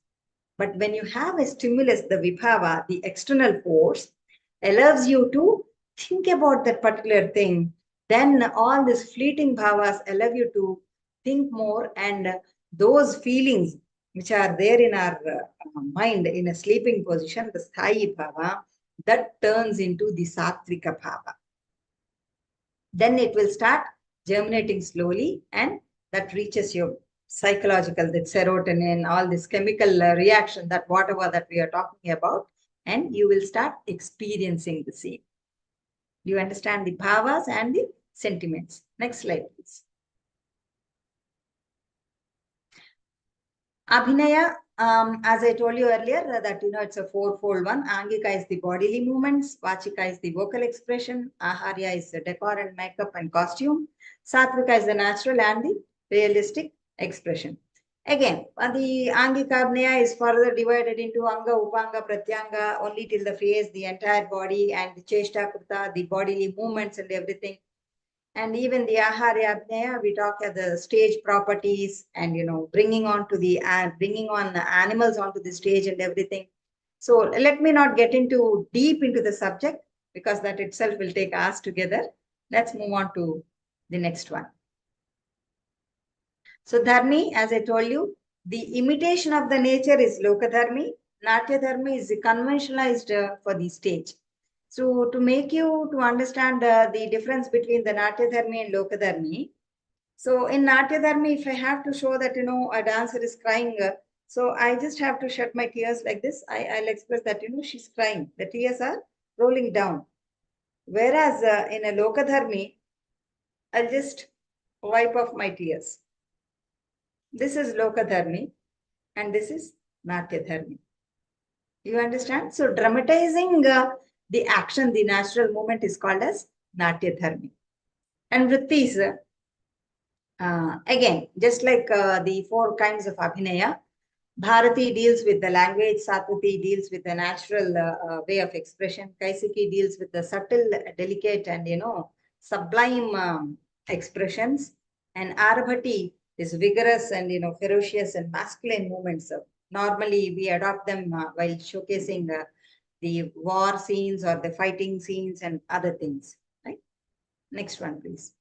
[SPEAKER 1] But when you have a stimulus, the Vibhava, the external force, allows you to think about that particular thing, then all these fleeting bhavas allow you to think more, and those feelings which are there in our mind in a sleeping position, the Sthai Bhava, that turns into the Sattvika Bhava. Then it will start germinating slowly, and that reaches your psychological, that serotonin, all this chemical reaction, that whatever that we are talking about, and you will start experiencing the same. Do you understand the bhavas and the sentiments? Next slide, please. Abhinaya, as I told you earlier, that it's a 4-fold one. Angika is the bodily movements, Vachika is the vocal expression, Aharya is the decor and makeup and costume, Sattvika is the natural and the realistic expression. Again, the Angika Abhinaya is further divided into Anga, Upanga, Pratyanga, only till the face, the entire body, and the Cheshta Krita, the bodily movements and everything. And even the Aharya Abhinaya, we talk at the stage properties and, bringing on the animals onto the stage and everything. So let me not get deep into the subject, because that itself will take us together. Let's move on to the next one. So Dharmi, as I told you, the imitation of the nature is Lokadharmi. Natya Dharmi is the conventionalized for the stage. So to make you to understand the difference between the Natyadharmi and Lokadharmi. So in Natyadharmi, if I have to show that, a dancer is crying, so I just have to shut my tears like this. I'll express that, she's crying. The tears are rolling down. Whereas in a Lokadharmi, I'll just wipe off my tears. This is Lokadharmi and this is Natyadharmi. You understand? So dramatizing the action, the natural movement is called as Natyadharmi. And Vrittis, again, just like the four kinds of Abhinaya, Bharati deals with the language, Satvati deals with the natural way of expression, Kaisiki deals with the subtle, delicate and, sublime expressions, and Arabhati is vigorous and, ferocious and masculine movements. Normally, we adopt them while showcasing the war scenes or the fighting scenes and other things. Right? Next one, please.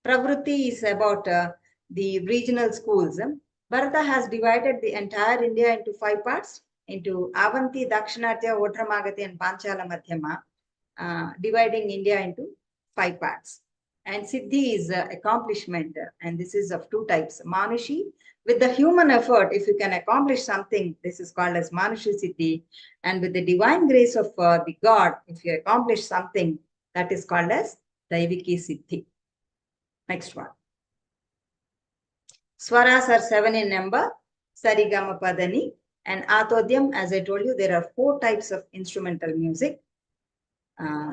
[SPEAKER 1] Pravrutti is about the regional schools. Bharata has divided the entire India into 5 parts, into Avanti, Dakshinatya, Odramagati, and Panchala Madhyama, dividing India into 5 parts. And Siddhi is accomplishment, and this is of 2 types. Manushi, with the human effort, if you can accomplish something, this is called as Manushi Siddhi. And with the divine grace of the God, if you accomplish something, that is called as Daiviki Siddhi. Next one. Swaras are 7 in number, Sarigama Padani, and Atodhyam. As I told you, there are 4 types of instrumental music.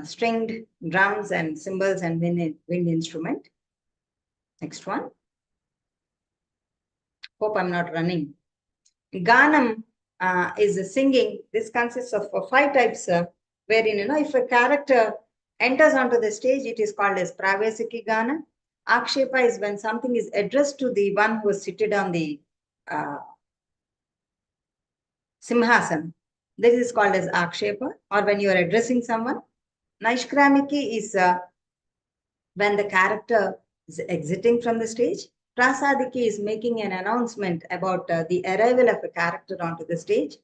[SPEAKER 1] Stringed, drums and cymbals and wind instrument. Next one. Hope I'm not running. Ganam is singing. This consists of 5 types wherein, if a character enters onto the stage, it is called as Pravesiki Gana. Akshepa is when something is addressed to the one who is seated on the Simhasan. This is called as Akshepa, or when you are addressing someone. Naishkramiki is when the character is exiting from the stage. Prasadiki is making an announcement about the arrival of a character onto the stage.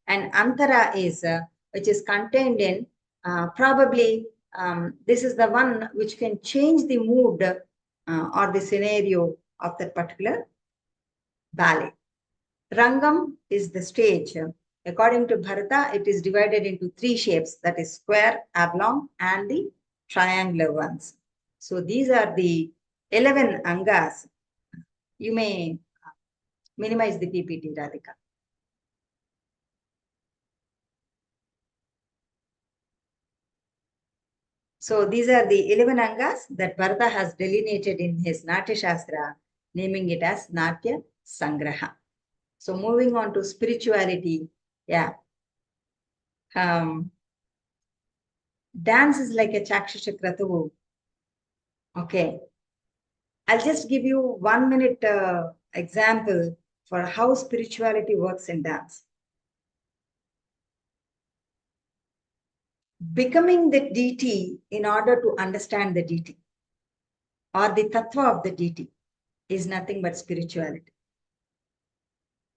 [SPEAKER 1] And Antara is, which is contained in, probably this is the one which can change the mood or the scenario of that particular ballet. Rangam is the stage. According to Bharata, it is divided into 3 shapes, that is square, oblong, and the triangular ones. So these are the 11 angas. You may minimize the PPT, Radhika. So these are the 11 angas that Bharata has delineated in his Natya Shastra, naming it as Natya Sangraha. So moving on to spirituality, yeah. Dance is like a Chakshusha Kratuvu. Okay. I'll just give you 1 minute example for how spirituality works in dance. Becoming the deity in order to understand the deity or the tattva of the deity is nothing but spirituality.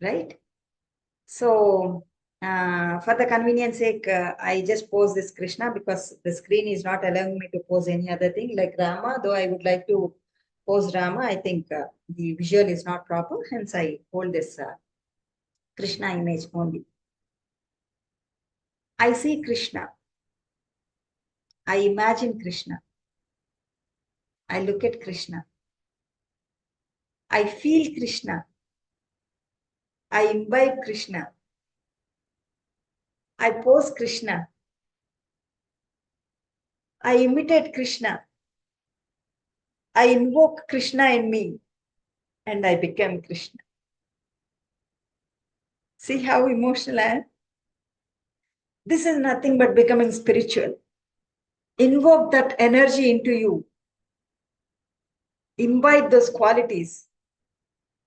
[SPEAKER 1] Right? So, for the convenience sake, I just pose this Krishna because the screen is not allowing me to pose any other thing like Rama, though I would like to pose Rama. I think the visual is not proper, hence I hold this Krishna image only. I see Krishna. I imagine Krishna. I look at Krishna. I feel Krishna. I imbibe Krishna. I pose Krishna. I imitate Krishna. I invoke Krishna in me and I become Krishna. See how emotional I am? This is nothing but becoming spiritual. Invoke that energy into you. Imbibe those qualities.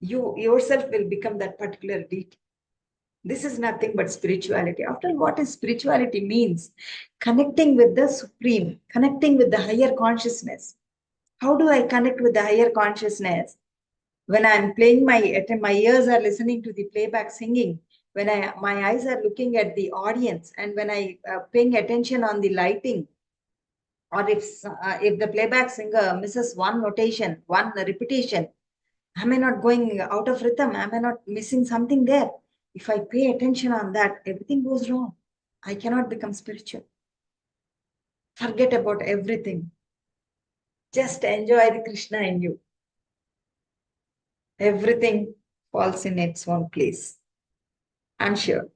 [SPEAKER 1] You yourself will become that particular deity. This is nothing but spirituality. After all, what is spirituality means? Connecting with the supreme, connecting with the higher consciousness. How do I connect with the higher consciousness? When I'm playing my ears are listening to the playback singing, when my eyes are looking at the audience, and when I paying attention on the lighting, or if the playback singer misses one notation, one repetition, am I not going out of rhythm? Am I not missing something there? If I pay attention on that, everything goes wrong. I cannot become spiritual. Forget about everything. Just enjoy the Krishna in you. Everything falls in its own place. I'm sure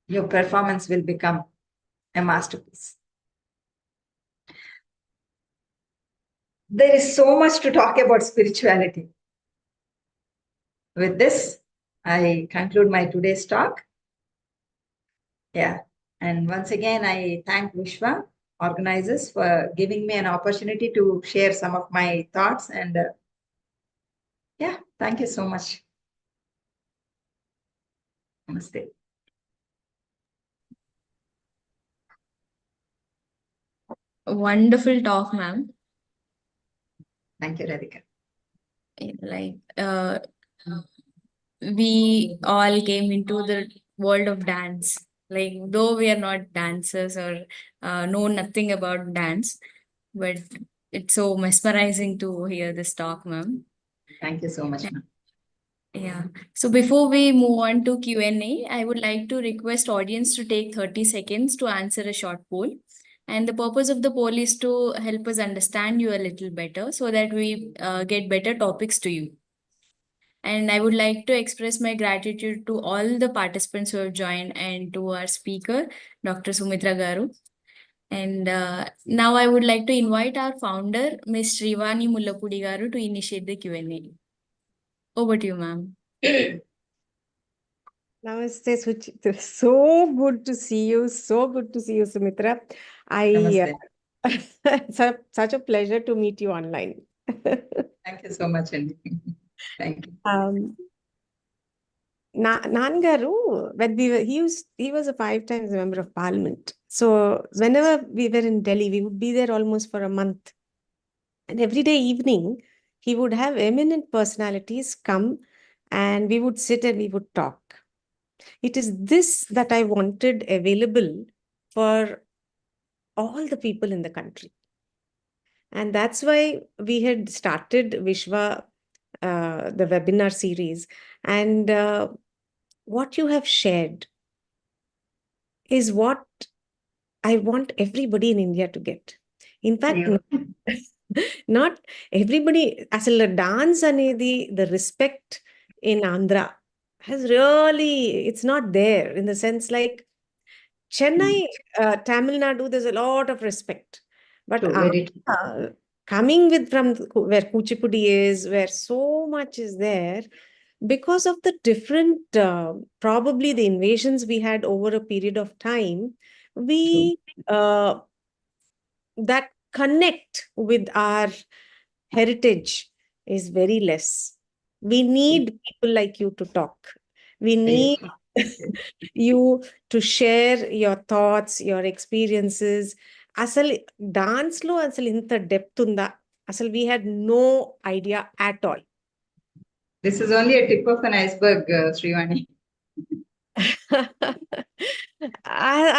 [SPEAKER 1] your performance will become a masterpiece. There is so much to talk about spirituality. With this, I conclude my today's talk. Yeah. And once again, I thank Vishwa organizers for giving me an opportunity to share some of my thoughts. And yeah, thank you so much. Namaste.
[SPEAKER 2] Wonderful talk, ma'am.
[SPEAKER 1] Thank you, Radhika.
[SPEAKER 2] Like, we all came into the world of dance. Like, though we are not dancers or know nothing about dance, but it's so mesmerizing to hear this talk, ma'am.
[SPEAKER 1] Thank you so much, ma'am.
[SPEAKER 2] Yeah. So before we move on to Q&A, I would like to request audience to take 30 seconds to answer a short poll. And the purpose of the poll is to help us understand you a little better so that we get better topics to you. And I would like to express my gratitude to all the participants who have joined and to our speaker, Dr. Sumitra Garu. And now I would like to invite our founder, Ms. Srivani Mullapudi Garu, to initiate the Q&A. Over to you, ma'am.
[SPEAKER 3] Namaste, Suchitra. So good to see you. So good to see you, Sumitra.
[SPEAKER 1] Namaste.
[SPEAKER 3] Such a pleasure to meet you online.
[SPEAKER 1] Thank you so much, Andy. Thank you.
[SPEAKER 3] Nangaru, when he was a 5 times member of parliament. So whenever we were in Delhi, we would be there almost for a month. And every day evening, he would have eminent personalities come and we would sit and we would talk. It is this that I wanted available for all the people in the country. And that's why we had started Vishwa, the webinar series. And what you have shared is what I want everybody in India to get. In fact, not everybody, asalu dance anedi, the respect in Andhra has really, it's not there in the sense like Chennai, Tamil Nadu, there's a lot of respect. But coming with from where Kuchipudi is, where so much is there, because of the different, probably the invasions we had over a period of time, we that connect with our heritage is very less. We need people like you to talk. We need you to share your thoughts, your experiences. Asal dance lo asal inta depth unda. Asal we had no idea at all.
[SPEAKER 1] This is only a tip of an iceberg, Srivani.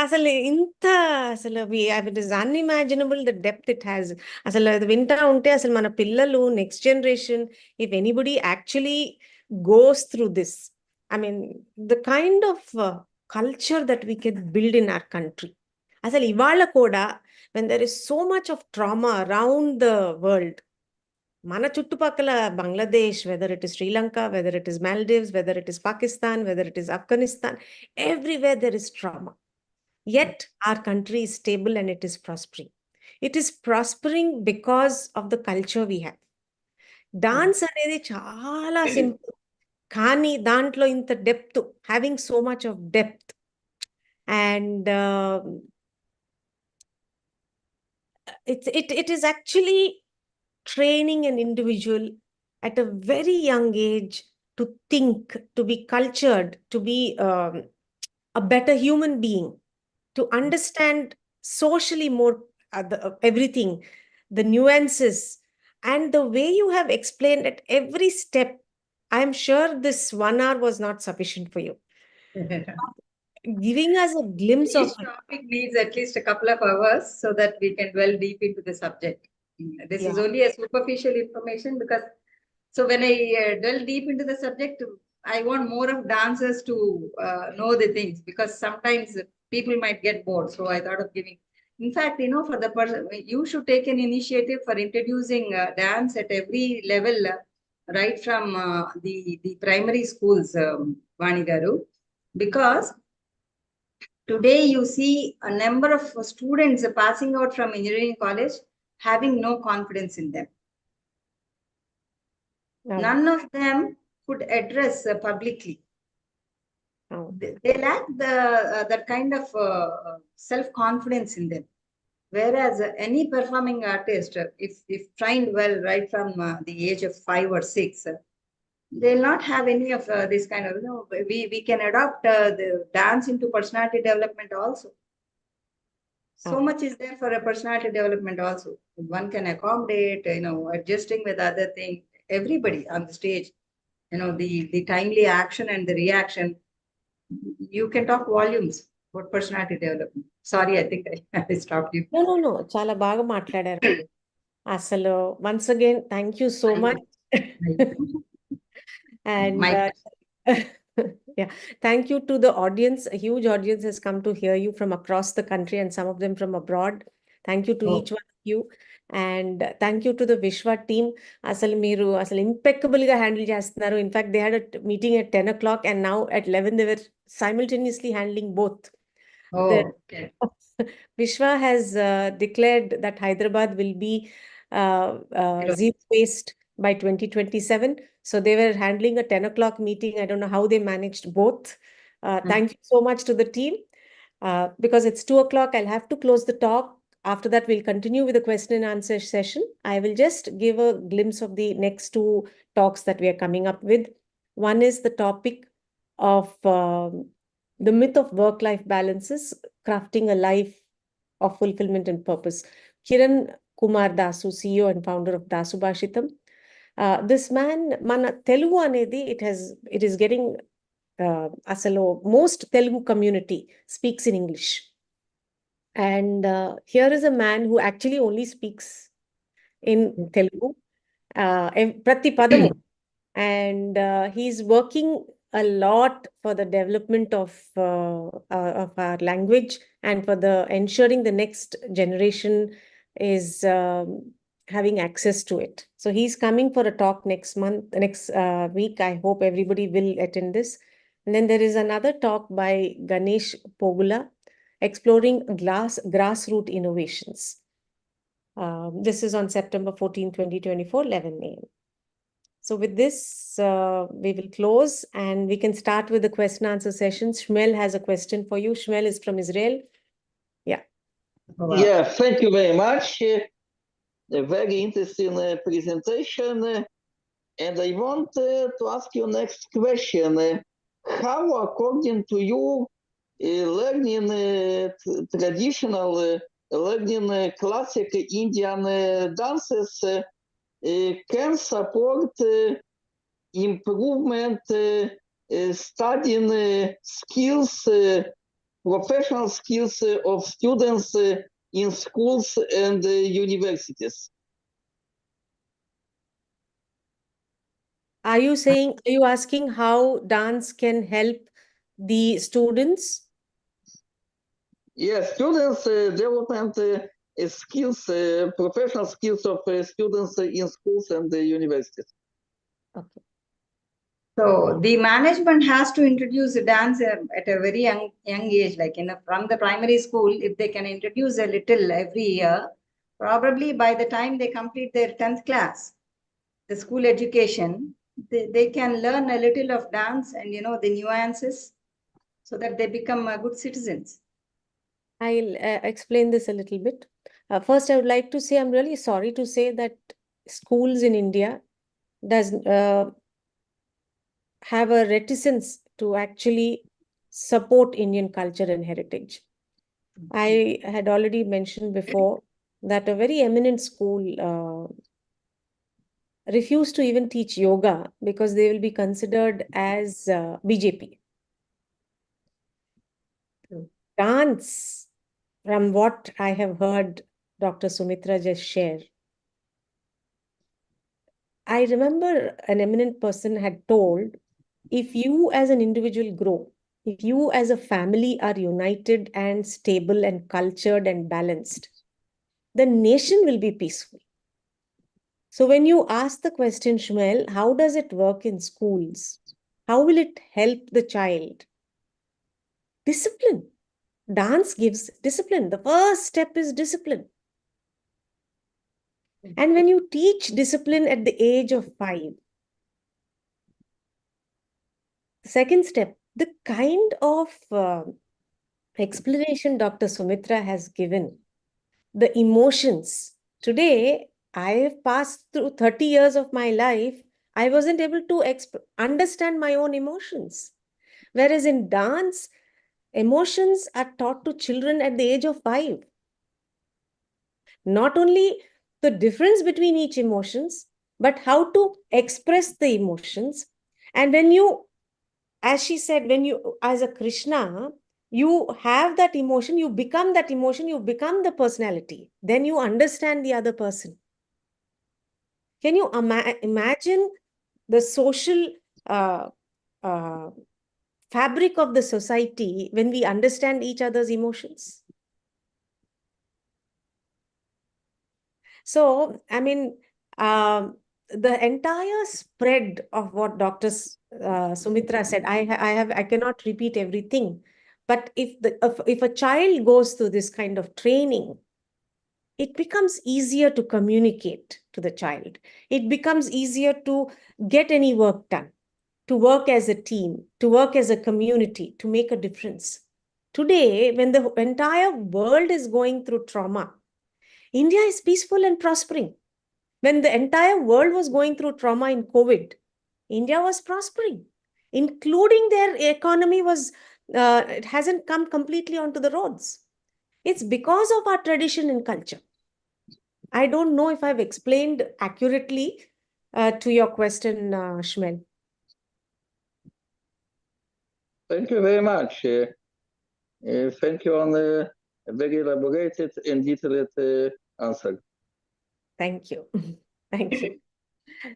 [SPEAKER 3] అసలు ఇంత అసలు it is unimaginable the depth it has. అసలు అది వింటా ఉంటే అసలు మన పిల్లలు next generation if anybody actually goes through this, I mean the kind of culture that we can build in our country. అసలు ఇవాళ కూడా when there is so much of trauma around the world, మన చుట్టుపక్కల Bangladesh, whether it is Sri Lanka, whether it is Maldives, whether it is Pakistan, whether it is Afghanistan, everywhere there is trauma. Yet our country is stable and it is prospering. It is prospering because of the culture we have. Dance అనేది చాలా simple, కానీ దాంట్లో ఇంత depth, having so much of depth. And it is actually training an individual at a very young age to think, to be cultured, to be a better human being, to understand socially more everything, the nuances, and the way you have explained at every step I'm sure this 1 hour was not sufficient for you. Giving us a glimpse of
[SPEAKER 1] Each topic needs at least a couple of hours so that we can dwell deep into the subject. This is
[SPEAKER 3] Yeah.
[SPEAKER 1] only a superficial information because, so when I delve deep into the subject, I want more of dancers to know the things because sometimes people might get bored. So I thought of giving. In fact, for the person, you should take an initiative for introducing dance at every level, right from the primary schools, Vani Garu, because today, you see a number of students passing out from engineering college having no confidence in them.
[SPEAKER 3] Oh,
[SPEAKER 1] None of them could address publicly.
[SPEAKER 3] oh,
[SPEAKER 1] They lack that kind of self-confidence in them. Whereas any performing artist, if trained well right from the age of 5 or 6, they'll not have any of this kind of, we can adopt the dance into personality development also. So
[SPEAKER 3] oh.
[SPEAKER 1] much is there for a personality development also. One can accommodate, adjusting with other things, everybody on the stage, the timely action and the reaction. You can talk volumes about personality development. Sorry, I think I stopped you.
[SPEAKER 3] No. చాలా బాగా మాట్లాడారు. అసలు once again, thank you so much. And
[SPEAKER 1] My
[SPEAKER 3] yeah, thank you to the audience. A huge audience has come to hear you from across the country and some of them from abroad. Thank you to
[SPEAKER 1] Oh.
[SPEAKER 3] each one of you. And thank you to the Vishwa team. మీరు అసలు impeccable గా handle చేస్తున్నారు. In fact, they had a meeting at 10 o'clock and now at 11 they were simultaneously handling both.
[SPEAKER 1] Oh, okay.
[SPEAKER 3] Vishwa has declared that Hyderabad will be zero waste by 2027. So they were handling a 10 o'clock meeting. I don't know how they managed both. Thank you so much to the team. Because it's 2 o'clock, I'll have to close the talk. After that, we'll continue with the question and answer session. I will just give a glimpse of the next 2 talks that we are coming up with. One is the topic of the myth of work-life balances, crafting a life of fulfillment and purpose. Kiran Kumar Dasu, CEO and founder of Dasu Bhashitam. This man, mana Telugu anedi, it is getting asalu most Telugu community speaks in English. And here is a man who actually only speaks in Telugu, prati padamu. And he's working a lot for the development of our language and for the ensuring the next generation is having access to it. So he's coming for a talk next week. I hope everybody will attend this. And then there is another talk by Ganesh Pogula, exploring grassroots innovations. This is on September 14, 2024, 11 a.m. So with this, we will close and we can start with the question answer session. Shmuel has a question for you. Shmuel is from Israel. Yeah.
[SPEAKER 1] Oh, wow.
[SPEAKER 4] Yeah, thank you very much. A very interesting presentation. And I want to ask you next question. How, according to you, learning traditional, learning classic Indian dances can support improvement, studying skills, professional skills of students in schools and universities?
[SPEAKER 3] Are you asking how dance can help the students?
[SPEAKER 4] Yes, students development skills, professional skills of students in schools and universities.
[SPEAKER 3] Okay.
[SPEAKER 1] So the management has to introduce dance at a very young age, like from the primary school. If they can introduce a little every year, probably by the time they complete their 10th class, the school education, they can learn a little of dance and the nuances, so that they become good citizens.
[SPEAKER 3] I'll explain this a little bit. First, I would like to say I'm really sorry to say that schools in India does have a reticence to actually support Indian culture and heritage. I had already mentioned before that a very eminent school refuse to even teach yoga because they will be considered as BJP. Dance, from what I have heard Dr. Sumitra just share, I remember an eminent person had told, if you as an individual grow, if you as a family are united and stable and cultured and balanced, the nation will be peaceful. So when you ask the question, Shmuel, how does it work in schools? How will it help the child? Discipline. Dance gives discipline. The first step is discipline. And when you teach discipline at the age of 5, the second step, the kind of explanation Dr. Sumitra has given, the emotions. Today, I have passed through 30 years of my life. I wasn't able to understand my own emotions. Whereas in dance, emotions are taught to children at the age of 5. Not only the difference between each emotions, but how to express the emotions. And when you, as she said, when you, as a Krishna, you have that emotion, you become that emotion, you become the personality. Then you understand the other person. Can you imagine the social fabric of the society when we understand each other's emotions? So, I mean, the entire spread of what Dr. Sumitra said, I cannot repeat everything. But if a child goes through this kind of training, it becomes easier to communicate to the child. It becomes easier to get any work done, to work as a team, to work as a community, to make a difference. Today, when the entire world is going through trauma, India is peaceful and prospering. When the entire world was going through trauma in COVID, India was prospering, including their economy was, it hasn't come completely onto the roads. It's because of our tradition and culture. I don't know if I've explained accurately to your question, Shmuel.
[SPEAKER 4] Thank you very much. Thank you on a very elaborated and detailed answer.
[SPEAKER 3] Thank you. Thank you.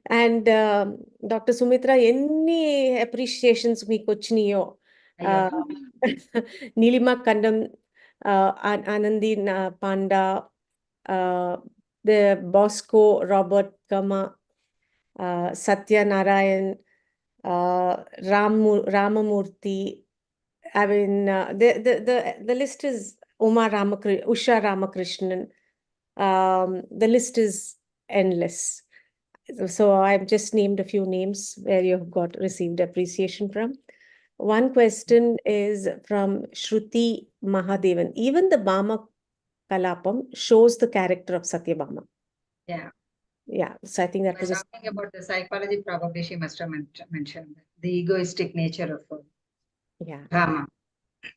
[SPEAKER 3] And Dr. Sumitra, any appreciations meeku vachiniyo? Nilima Kandam, Anandi Panda, the Bosco, Robert Kama, Satya Narayan, Ramamurthy. I mean, the list is Usha Ramakrishnan. The list is endless. So I've just named a few names where you have received appreciation from. One question is from Shruti Mahadevan. Even the Bama Kalapam shows the character of Satyabhama.
[SPEAKER 1] Yeah.
[SPEAKER 3] Yeah, so I think that was
[SPEAKER 1] Talking about the psychology, probably she must have mentioned the egoistic nature of
[SPEAKER 3] yeah.
[SPEAKER 1] Rama.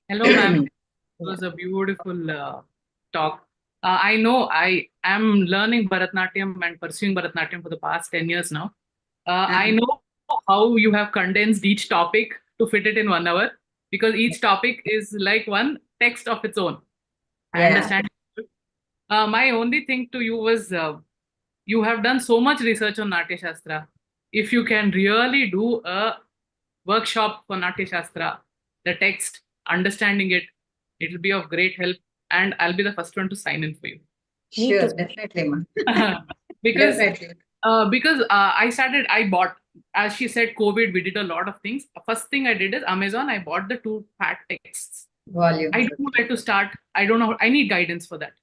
[SPEAKER 5] Hello, ma'am. It was a beautiful talk. I know I am learning Bharatanatyam and pursuing Bharatanatyam for the past 10 years now. I know how you have condensed each topic to fit it in 1 hour, because each topic is like one text of its own. I understand. My only thing to you was you have done so much research on Natya Shastra. If you can really do a workshop for Natya Shastra, the text, understanding it, it will be of great help, and I'll be the first one to sign in for you.
[SPEAKER 1] Sure, definitely, ma.
[SPEAKER 5] Because
[SPEAKER 1] Definitely.
[SPEAKER 5] I bought, as she said, COVID, we did a lot of things. First thing I did is Amazon, I bought the 2 fat texts.
[SPEAKER 1] Volume.
[SPEAKER 5] I don't know where to start. I don't know. I need guidance for that.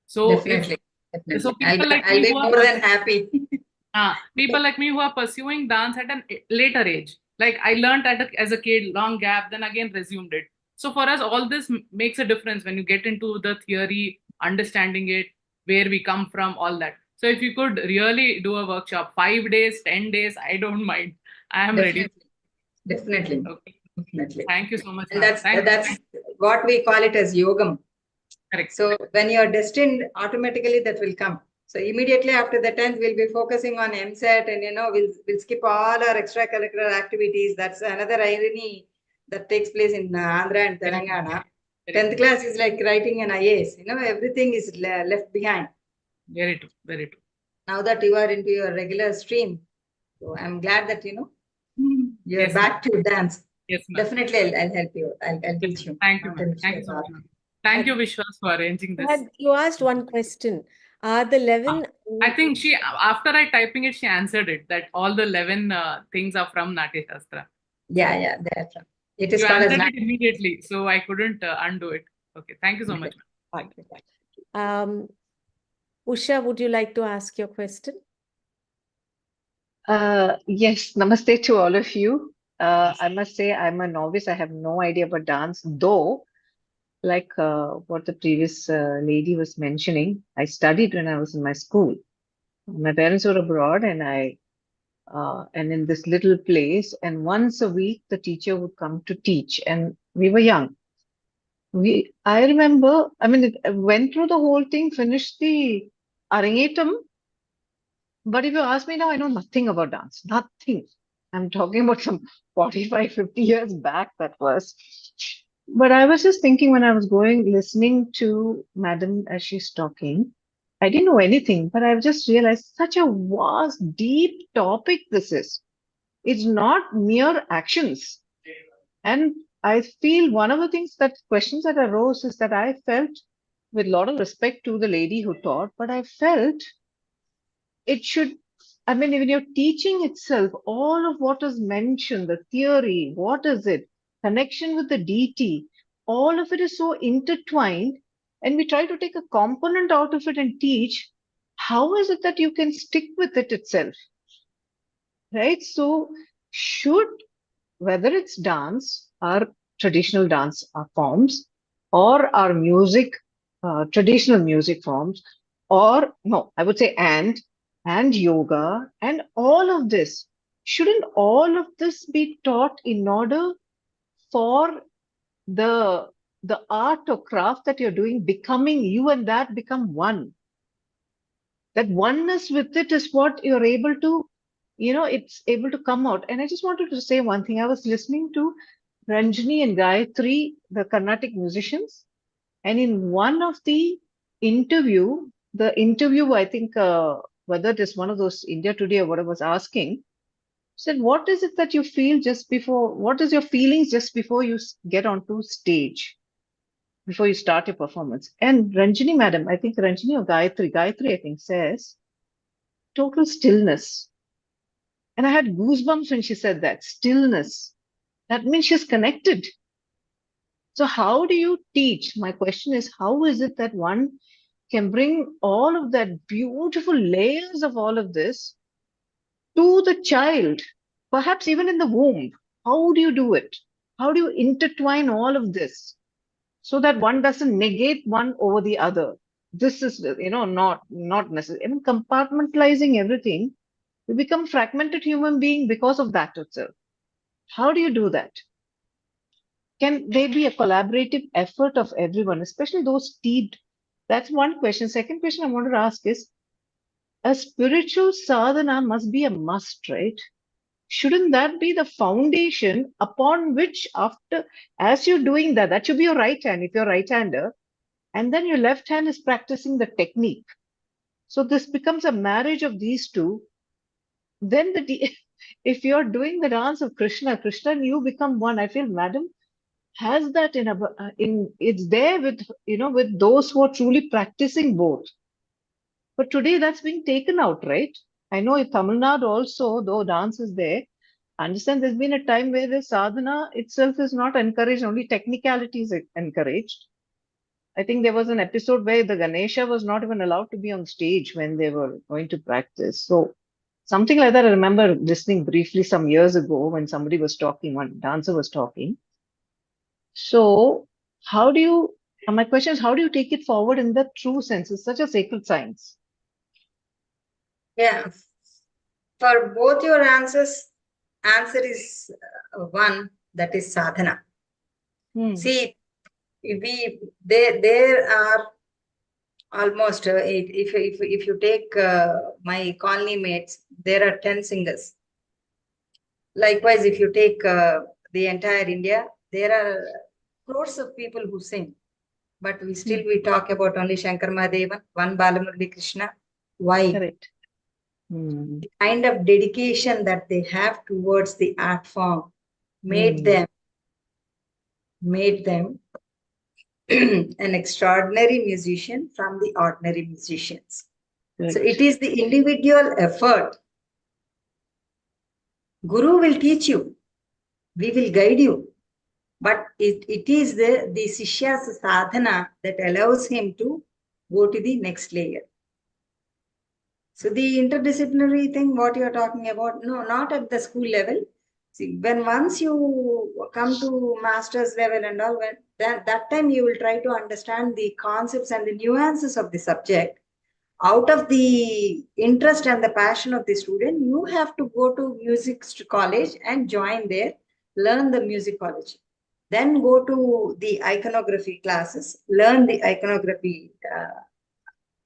[SPEAKER 5] So
[SPEAKER 1] Definitely.
[SPEAKER 5] so people like
[SPEAKER 1] I'll
[SPEAKER 5] me
[SPEAKER 1] be
[SPEAKER 5] who
[SPEAKER 1] more
[SPEAKER 5] are,
[SPEAKER 1] than happy.
[SPEAKER 5] people like me who are pursuing dance at a later age, like I learned as a kid, long gap, then again resumed it. So for us, all this makes a difference when you get into the theory, understanding it, where we come from, all that. So if you could really do a workshop, 5 days, 10 days, I don't mind. I am ready.
[SPEAKER 1] Definitely.
[SPEAKER 5] Okay.
[SPEAKER 1] Definitely.
[SPEAKER 5] Thank you so much.
[SPEAKER 1] And that's what we call it as yogam.
[SPEAKER 5] Correct.
[SPEAKER 1] So when you're destined, automatically that will come. So immediately after the 10th, we'll be focusing on MSET and, we'll skip all our extracurricular activities. That's another irony that takes place in Andhra and Telangana. 10th class is like writing an IAS, everything is left behind.
[SPEAKER 5] Very true. Very true.
[SPEAKER 1] Now that you are into your regular stream, so I'm glad that, you're
[SPEAKER 5] Yes,
[SPEAKER 1] back to dance.
[SPEAKER 5] Yes, ma'am.
[SPEAKER 1] Definitely, I'll help you. I'll teach you.
[SPEAKER 5] Thank you,
[SPEAKER 1] Not
[SPEAKER 5] ma'am.
[SPEAKER 1] an
[SPEAKER 5] Thank you
[SPEAKER 1] issue
[SPEAKER 5] so
[SPEAKER 1] at
[SPEAKER 5] much,
[SPEAKER 1] all.
[SPEAKER 5] ma'am. Thank you, Vishwas, for arranging this.
[SPEAKER 3] You asked one question. Are the 11?
[SPEAKER 5] I think after I typing it, she answered it, that all the 11 things are from Natya Shastra.
[SPEAKER 1] Yeah, that's right. It is
[SPEAKER 5] You
[SPEAKER 1] called as
[SPEAKER 5] answered it immediately, so I couldn't undo it. Okay, thank you so much, ma'am.
[SPEAKER 3] Usha, would you like to ask your question?
[SPEAKER 6] Yes, namaste to all of you. I must say I'm a novice. I have no idea about dance, though, like what the previous lady was mentioning, I studied when I was in my school. My parents were abroad, and and in this little place, and once a week the teacher would come to teach, and we were young. I remember, I mean, I went through the whole thing, finished the Arangetam. But if you ask me now, I know nothing about dance. Nothing. I'm talking about some 45, 50 years back that was. But I was just thinking when I was listening to Madam as she's talking, I didn't know anything, but I've just realized such a vast, deep topic this is. It's not mere actions. And I feel one of the questions that arose is that I felt, with a lot of respect to the lady who taught, but I felt it should, I mean, when you're teaching itself, all of what is mentioned, the theory, what is it, connection with the deity, all of it is so intertwined, and we try to take a component out of it and teach. How is it that you can stick with it itself? Right? So, whether it's dance, our traditional dance forms, or our music, traditional music forms, or no, I would say and yoga, and all of this, shouldn't all of this be taught in order for the art or craft that you're doing becoming, you and that become one? That oneness with it is what you're able to, it's able to come out. And I just wanted to say one thing. I was listening to Ranjini and Gayatri, the Carnatic musicians, and in one of the interview, I think, whether it is one of those India Today or whatever, was asking, said, what is it that you feel what is your feelings just before you get onto stage, before you start your performance? And Ranjini madam, I think Ranjini or Gayatri, I think, says, total stillness. And I had goosebumps when she said that, stillness. That means she's connected. So how do you teach? My question is, how is it that one can bring all of that beautiful layers of all of this to the child, perhaps even in the womb? How do you do it? How do you intertwine all of this so that one doesn't negate one over the other? This is, not necessary. I mean, compartmentalizing everything, we become fragmented human being because of that itself. How do you do that? Can there be a collaborative effort of everyone, especially those steeped? That's one question. Second question I wanted to ask is, a spiritual sadhana must be a must, right? Shouldn't that be the foundation upon which, as you're doing that should be your right hand, if you're right-hander, and then your left hand is practicing the technique. So this becomes a marriage of these two. Then if you're doing the dance of Krishna and you become one. I feel Madam has that it's there with those who are truly practicing both. But today that's being taken out, right? I know in Tamil Nadu also, though dance is there, I understand there's been a time where the sadhana itself is not encouraged, only technicality is encouraged. I think there was an episode where the Ganesha was not even allowed to be on stage when they were going to practice. So something like that I remember listening briefly some years ago when somebody was talking, one dancer was talking. So my question is, how do you take it forward in the true sense? It's such a sacred science.
[SPEAKER 1] Yeah. For both your answer is one, that is sadhana. See, there are almost, if you take my colony mates, there are 10 singers. Likewise, if you take the entire India, there are crores of people who sing. But we talk about only Shankar Mahadevan, one Balamurali Krishna. Why?
[SPEAKER 6] Correct. Hmm.
[SPEAKER 1] The kind of dedication that they have towards the art form made
[SPEAKER 6] Hmm.
[SPEAKER 1] them an extraordinary musician from the ordinary musicians. So
[SPEAKER 6] Correct.
[SPEAKER 1] it is the individual effort. Guru will teach you, we will guide you, but it is the Shishya's sadhana that allows him to go to the next layer. So the interdisciplinary thing, what you are talking about, no, not at the school level. See, when once you come to master's level and all, when that time you will try to understand the concepts and the nuances of the subject. Out of the interest and the passion of the student, you have to go to music college and join there, learn the musicology. Then go to the iconography classes, learn the iconography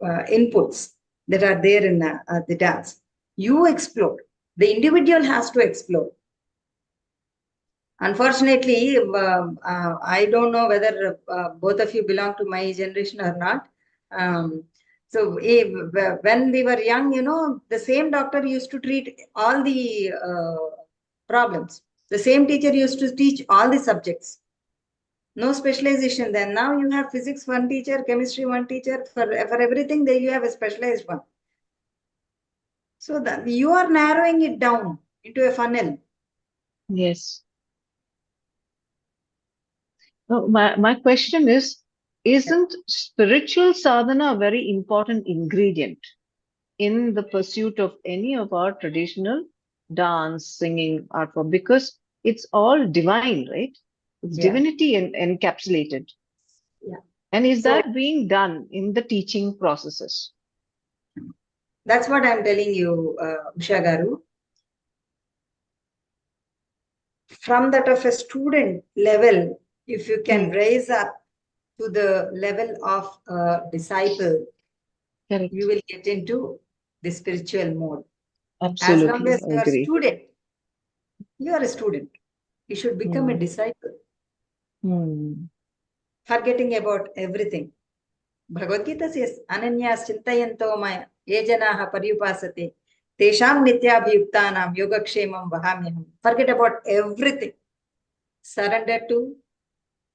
[SPEAKER 1] inputs that are there in the dance. You explore. The individual has to explore. Unfortunately, I don't know whether both of you belong to my generation or not. So when we were young, the same doctor used to treat all the problems. The same teacher used to teach all the subjects. No specialization then. Now you have physics one teacher, chemistry one teacher. For everything, there you have a specialized one. So that you are narrowing it down into a funnel.
[SPEAKER 6] Yes. No, my question is, isn't spiritual sadhana a very important ingredient in the pursuit of any of our traditional dance, singing, art form? Because it's all divine, right? It's
[SPEAKER 1] Yeah.
[SPEAKER 6] divinity encapsulated.
[SPEAKER 1] Yeah.
[SPEAKER 6] And is
[SPEAKER 1] So-
[SPEAKER 6] that being done in the teaching processes?
[SPEAKER 1] That's what I'm telling you, Usha Garu. From that of a student level, if you can raise up to the level of a disciple,
[SPEAKER 6] Correct.
[SPEAKER 1] you will get into the spiritual mode.
[SPEAKER 6] Absolutely.
[SPEAKER 1] As long as
[SPEAKER 6] I
[SPEAKER 1] you are a
[SPEAKER 6] agree.
[SPEAKER 1] student, you are a student. You should become a
[SPEAKER 6] Hmm.
[SPEAKER 1] disciple,
[SPEAKER 6] Hmm.
[SPEAKER 1] forgetting about everything. Bhagavad Gita says, Ananyas chintayanto maya, ye janaha paryupasate, tesham nityabhyuktanam yogakshemam vahamyaham. Forget about everything. Surrender to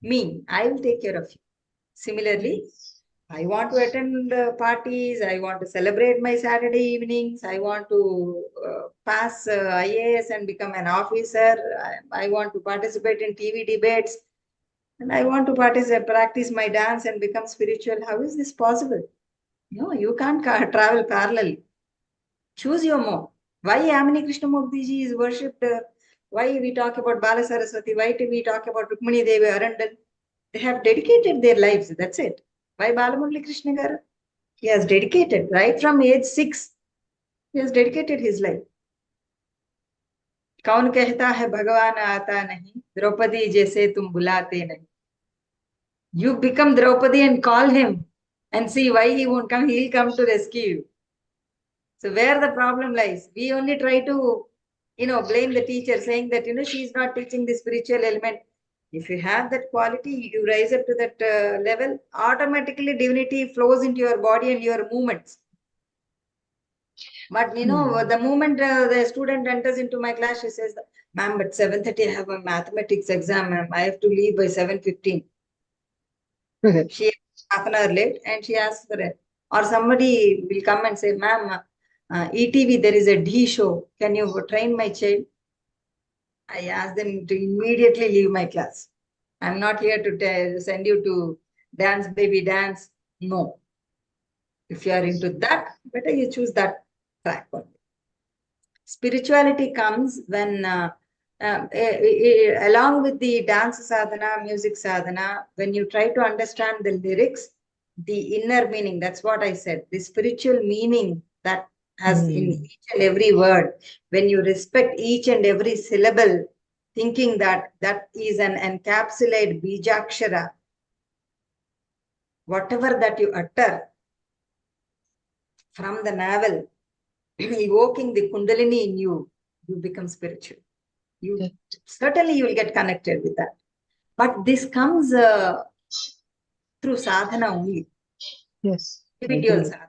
[SPEAKER 1] me. I will take care of you. Similarly, I want to attend parties. I want to celebrate my Saturday evenings. I want to pass IAS and become an officer. I want to participate in TV debates. And I want to practice my dance and become spiritual. How is this possible? No, you can't travel parallelly. Choose your mode. Why Yamini Krishnamurti ji is worshipped? Why we talk about Bala Saraswati? Why do we talk about Rukmani Devi Arandal? They have dedicated their lives. That's it. Why Balamurali Krishna Garu? He has dedicated right from age 6. He has dedicated his life. कौन कहता है भगवान आता नहीं, द्रौपदी जैसे तुम बुलाते नहीं. You become Draupadi and call him and see why he won't come. He'll come to rescue you. So where the problem lies, we only try to, blame the teacher, saying that, she's not teaching the spiritual element. If you have that quality, you rise up to that level, automatically divinity flows into your body and your movements. But, the moment the student enters into my class, she says, ma'am, at 7:30, I have a mathematics exam, ma'am. I have to leave by 7:15. She is half an hour late and she asks for it. Or somebody will come and say, ma'am, ETV, there is a D show. Can you train my child? I ask them to immediately leave my class. I'm not here to send you to dance, baby, dance. No. If you are into that, better you choose that track. Spirituality comes when, along with the dance sadhana, music sadhana, when you try to understand the lyrics, the inner meaning, that's what I said, the spiritual meaning that has in each and every word, when you respect each and every syllable, thinking that that is an encapsulated bijakshara, whatever that you utter, from the navel, evoking the Kundalini in you, you become spiritual. You certainly you will get connected with that. But this comes through sadhana only.
[SPEAKER 6] Yes. I
[SPEAKER 1] Individual
[SPEAKER 6] agree.
[SPEAKER 1] sadhana.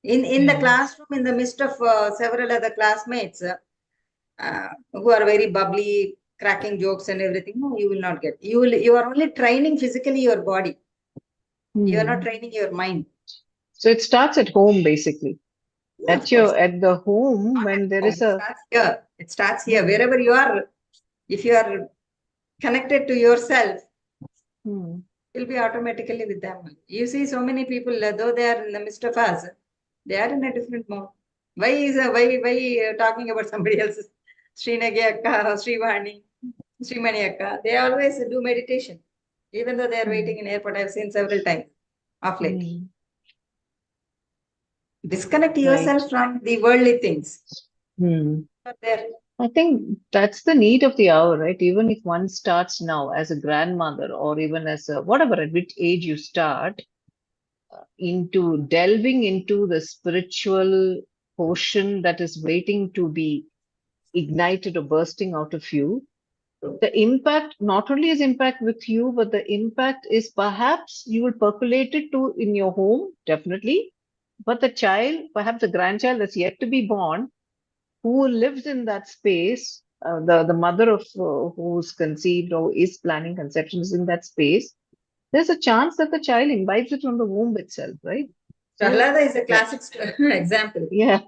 [SPEAKER 1] In the classroom, in the midst of several other classmates who are very bubbly, cracking jokes and everything, no, you will not get. You are only training physically your body. You are not training your mind.
[SPEAKER 6] So it starts at home, basically.
[SPEAKER 1] Yeah, of
[SPEAKER 6] At
[SPEAKER 1] course.
[SPEAKER 6] the home, when there is
[SPEAKER 1] It
[SPEAKER 6] a
[SPEAKER 1] starts here. It starts here. Wherever you are, if you are connected to yourself, you'll be automatically with them. You see so many people, though they are in the midst of us, they are in a different mode. Why talking about somebody else's? Srinagi Akka, Srivani, Srimani Akka, they always do meditation. Even though they are waiting in airport, I've seen several times of late. Disconnect yourself from the worldly things. Not there.
[SPEAKER 6] I think that's the need of the hour, right? Even if one starts now as a grandmother or even as a whatever, at which age you start, into delving into the spiritual portion that is waiting to be ignited or bursting out of you, the impact not only is impact with you, but the impact is perhaps you will percolate it to in your home, definitely. But the child, perhaps the grandchild that's yet to be born, who lives in that space, the mother of who's conceived or is planning conception is in that space, there's a chance that the child imbibes it from the womb itself, right? So,
[SPEAKER 1] Prahlada is a classic example.
[SPEAKER 6] yeah,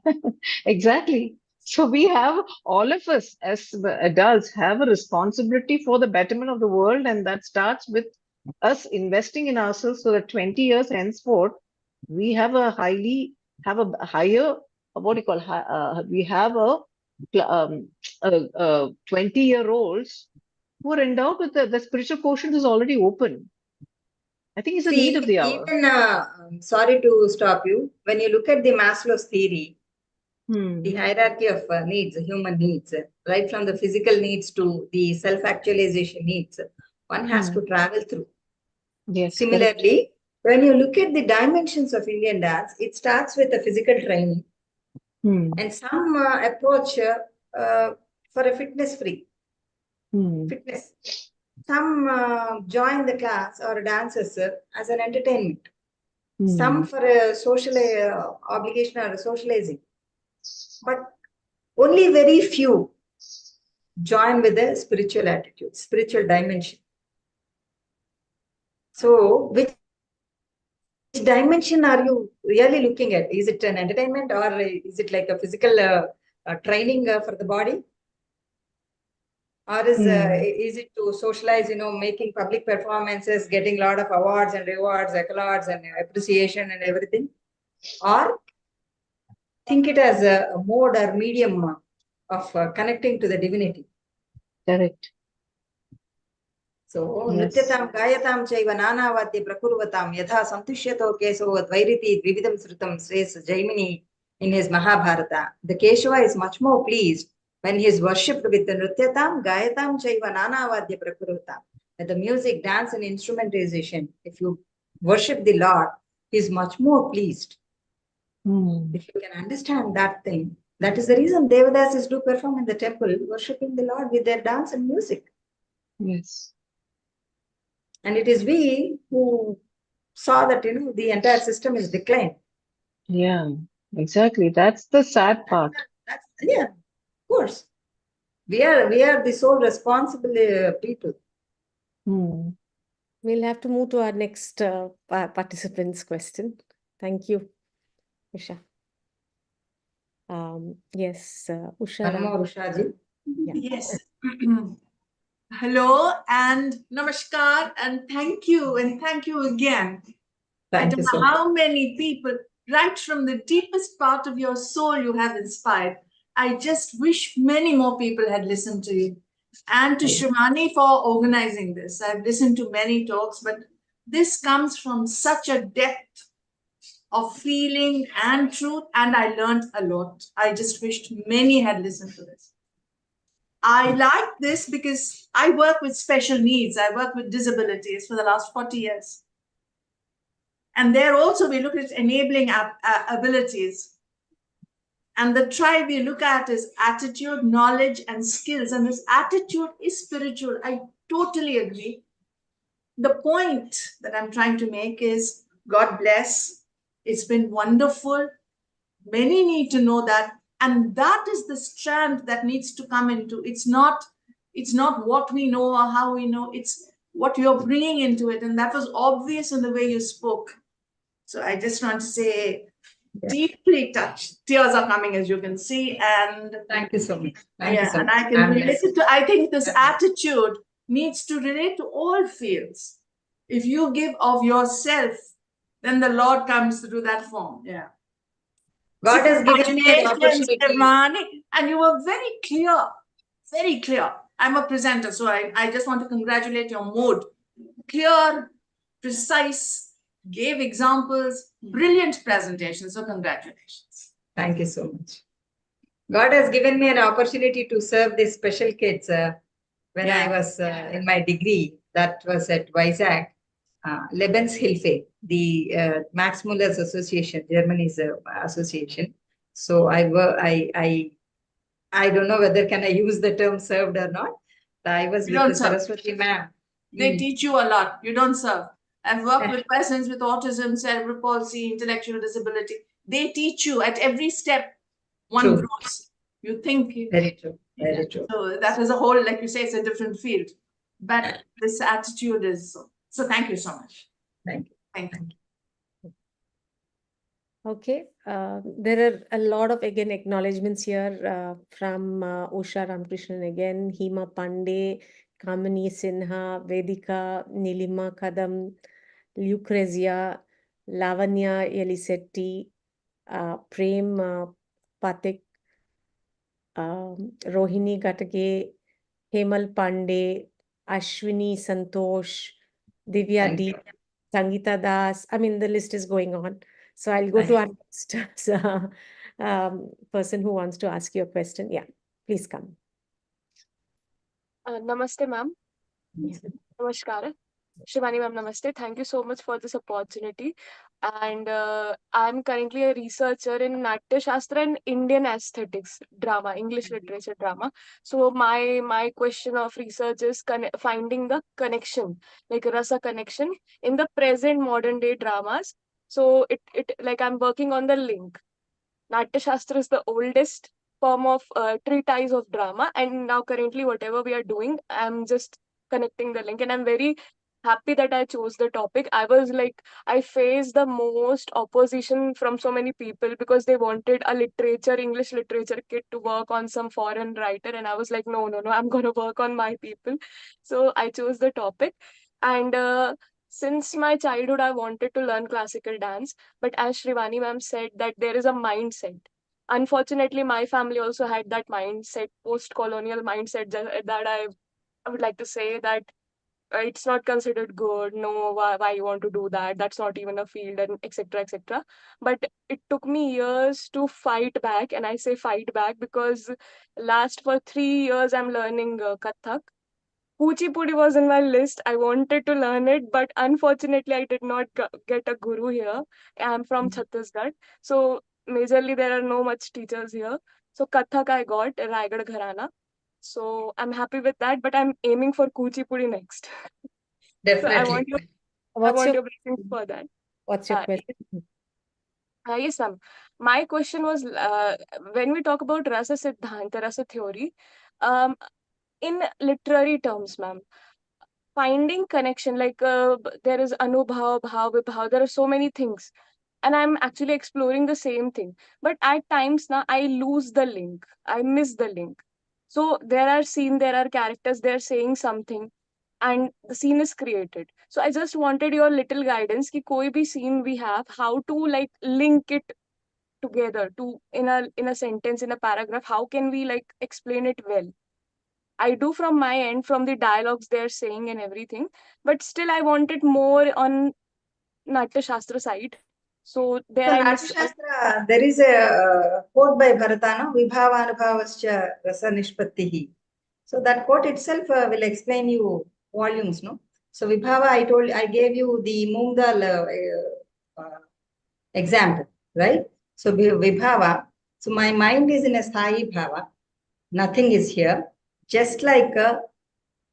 [SPEAKER 6] exactly. So we have, all of us as the adults have a responsibility for the betterment of the world, and that starts with us investing in ourselves so that 20 years henceforth, we have a higher, what do you call, we have a 20-year-olds who are endowed with the spiritual quotient is already open. I think it's the need of the hour.
[SPEAKER 1] Even, sorry to stop you, when you look at the Maslow's theory, the hierarchy of needs, human needs, right from the physical needs to the self-actualization needs, one has to travel through.
[SPEAKER 6] Yes.
[SPEAKER 1] Similarly, when you look at the dimensions of Indian dance, it starts with a physical training and some approach for a fitness freak. Fitness. Some join the class or dances as an entertainment. Some for a social obligation or socializing. But only very few join with a spiritual attitude, spiritual dimension. So, which dimension are you really looking at? Is it an entertainment or is it like a physical training for the body? Or is it to socialize, making public performances, getting a lot of awards and rewards, accolades and appreciation and everything? Or think it as a mode or medium of connecting to the divinity.
[SPEAKER 6] Correct.
[SPEAKER 1] So,
[SPEAKER 6] Yes.
[SPEAKER 1] Nrityatam Gayatam Chaiva Nanavadya Prakurvatam Yatha Santushyato Keso Dvairiti Dvividam Srutam says Jaimini in his Mahabharata. The Keshava is much more pleased when he is worshipped with the Nrityatam Gayatam Chaiva Nanavadya Prakurvatam. With the music, dance and instrumentalization, if you worship the Lord, he is much more pleased. If you can understand that thing, that is the reason Devadasis do perform in the temple, worshipping the Lord with their dance and music.
[SPEAKER 6] Yes.
[SPEAKER 1] And it is we who saw that, the entire system is declined.
[SPEAKER 6] Yeah, exactly. That's the sad part.
[SPEAKER 1] Yeah, of course. We are the sole responsible people.
[SPEAKER 3] We'll have to move to our next participant's question. Thank you, Usha. Yes, Usha.
[SPEAKER 1] One more, Ushaji.
[SPEAKER 3] Yeah.
[SPEAKER 7] Yes. Hello and namaskar and thank you again. I
[SPEAKER 1] Thank
[SPEAKER 7] don't
[SPEAKER 1] you
[SPEAKER 7] know
[SPEAKER 1] so much.
[SPEAKER 7] how many people, right from the deepest part of your soul, you have inspired. I just wish many more people had listened to you. And to Shivani for organizing this. I've listened to many talks, but this comes from such a depth of feeling and truth, and I learned a lot. I just wished many had listened to this. I like this because I work with special needs. I work with disabilities for the last 40 years. And there also we look at enabling abilities. And the tribe we look at is attitude, knowledge, and skills. And this attitude is spiritual. I totally agree. The point that I'm trying to make is God bless. It's been wonderful. Many need to know that. And that is the strand that needs to come into. It's not what we know or how we know. It's what you're bringing into it. And that was obvious in the way you spoke. So I just want to say, deeply touched. Tears are coming, as you can see. And
[SPEAKER 1] Thank you so much. Thank you so
[SPEAKER 7] and
[SPEAKER 1] much.
[SPEAKER 7] I can
[SPEAKER 1] I'm
[SPEAKER 7] relate
[SPEAKER 1] blessed.
[SPEAKER 7] it to, I think this attitude needs to relate to all fields. If you give of yourself, then the Lord comes through that form. Yeah.
[SPEAKER 1] God has given me an
[SPEAKER 7] Congratulations,
[SPEAKER 1] opportunity.
[SPEAKER 7] Shivani. And you were very clear, very clear. I'm a presenter, so I just want to congratulate your mood. Clear, precise, gave examples, brilliant presentation. So congratulations.
[SPEAKER 1] Thank you so much. God has given me an opportunity to serve these special kids when I was in my degree. That was at Vizag, Lebenshilfe, the Max Muller's Association, Germany's association. So I don't know whether can I use the term served or not. I was
[SPEAKER 7] You
[SPEAKER 1] with
[SPEAKER 7] don't
[SPEAKER 1] the
[SPEAKER 7] serve.
[SPEAKER 1] Saraswati ma'am.
[SPEAKER 7] They teach you a lot. You don't serve. I've worked with persons with autism, cerebral palsy, intellectual disability. They teach you at every step. One
[SPEAKER 1] True.
[SPEAKER 7] grows. You think.
[SPEAKER 1] Very true. Very true.
[SPEAKER 7] So that is a whole, like you say, it's a different field. But this attitude is so. Thank you so much.
[SPEAKER 1] Thank you.
[SPEAKER 7] Thank you.
[SPEAKER 3] Okay, there are a lot of again acknowledgements here from Usha Ramakrishnan again, Hema Pandey, Kamini Sinha, Vedika, Nilima Kadam, Lucrezia, Lavanya Yelisetti, Prem Patik, Rohini Gatage, Hemal Pandey, Ashwini Santosh, Divya
[SPEAKER 1] Thank
[SPEAKER 3] D,
[SPEAKER 1] you.
[SPEAKER 3] Sangeeta Das. I mean, the list is going on. So I'll go to our next person who wants to ask you a question. Yeah, please come.
[SPEAKER 8] Namaste, ma'am. Namaskar. Shivani ma'am, namaste. Thank you so much for this opportunity. And I'm currently a researcher in Natya Shastra and Indian aesthetics drama, English literature drama. So my question of research is finding the connection, like rasa connection in the present modern day dramas. So it like I'm working on the link. Natya Shastra is the oldest form of treatise of drama, and now currently whatever we are doing, I'm just connecting the link, and I'm very happy that I chose the topic. I faced the most opposition from so many people because they wanted a English literature kid to work on some foreign writer, and I was like, no, I'm gonna work on my people. So I chose the topic, and since my childhood, I wanted to learn classical dance. But as Shrivani ma'am said, that there is a mindset. Unfortunately, my family also had that mindset, post-colonial mindset, that I would like to say that it's not considered good. No, why you want to do that? That's not even a field, and etc. etc. But it took me years to fight back, and I say fight back because last for 3 years I'm learning Kathak. Kuchipudi was in my list. I wanted to learn it, but unfortunately, I did not get a guru here. I'm from Chhattisgarh. So, majorly, there are no much teachers here. So, Kathak I got, Raigad Gharana. So, I'm happy with that, but I'm aiming for Kuchipudi next. So, I want
[SPEAKER 1] Definitely.
[SPEAKER 8] your blessings for that.
[SPEAKER 3] What's your question?
[SPEAKER 8] Yes, ma'am. My question was when we talk about Rasa Siddhanta, Rasa theory, um, in literary terms, ma'am, finding connection, like there is anubhav, bhav, vibhav, there are so many things. And I'm actually exploring the same thing. But at times now I lose the link. I miss the link. So there are characters, they're saying something, and the scene is created. So I just wanted your little guidance ki koi bhi scene we have, how to like link it together to in a sentence, in a paragraph, how can we like explain it well? I do from my end, from the dialogues they're saying and everything, but still I wanted more on Natya Shastra side. So there
[SPEAKER 1] So
[SPEAKER 8] I
[SPEAKER 1] Natya
[SPEAKER 8] miss.
[SPEAKER 1] Shastra, there is a quote by Bharatana, Vibhavanubhavascha rasa nishpattihi. So that quote itself will explain you volumes, no? So Vibhava, I gave you the Moong Dal Example, right? So Vibhava, so my mind is in a Sthayi Bhava, nothing is here, just like a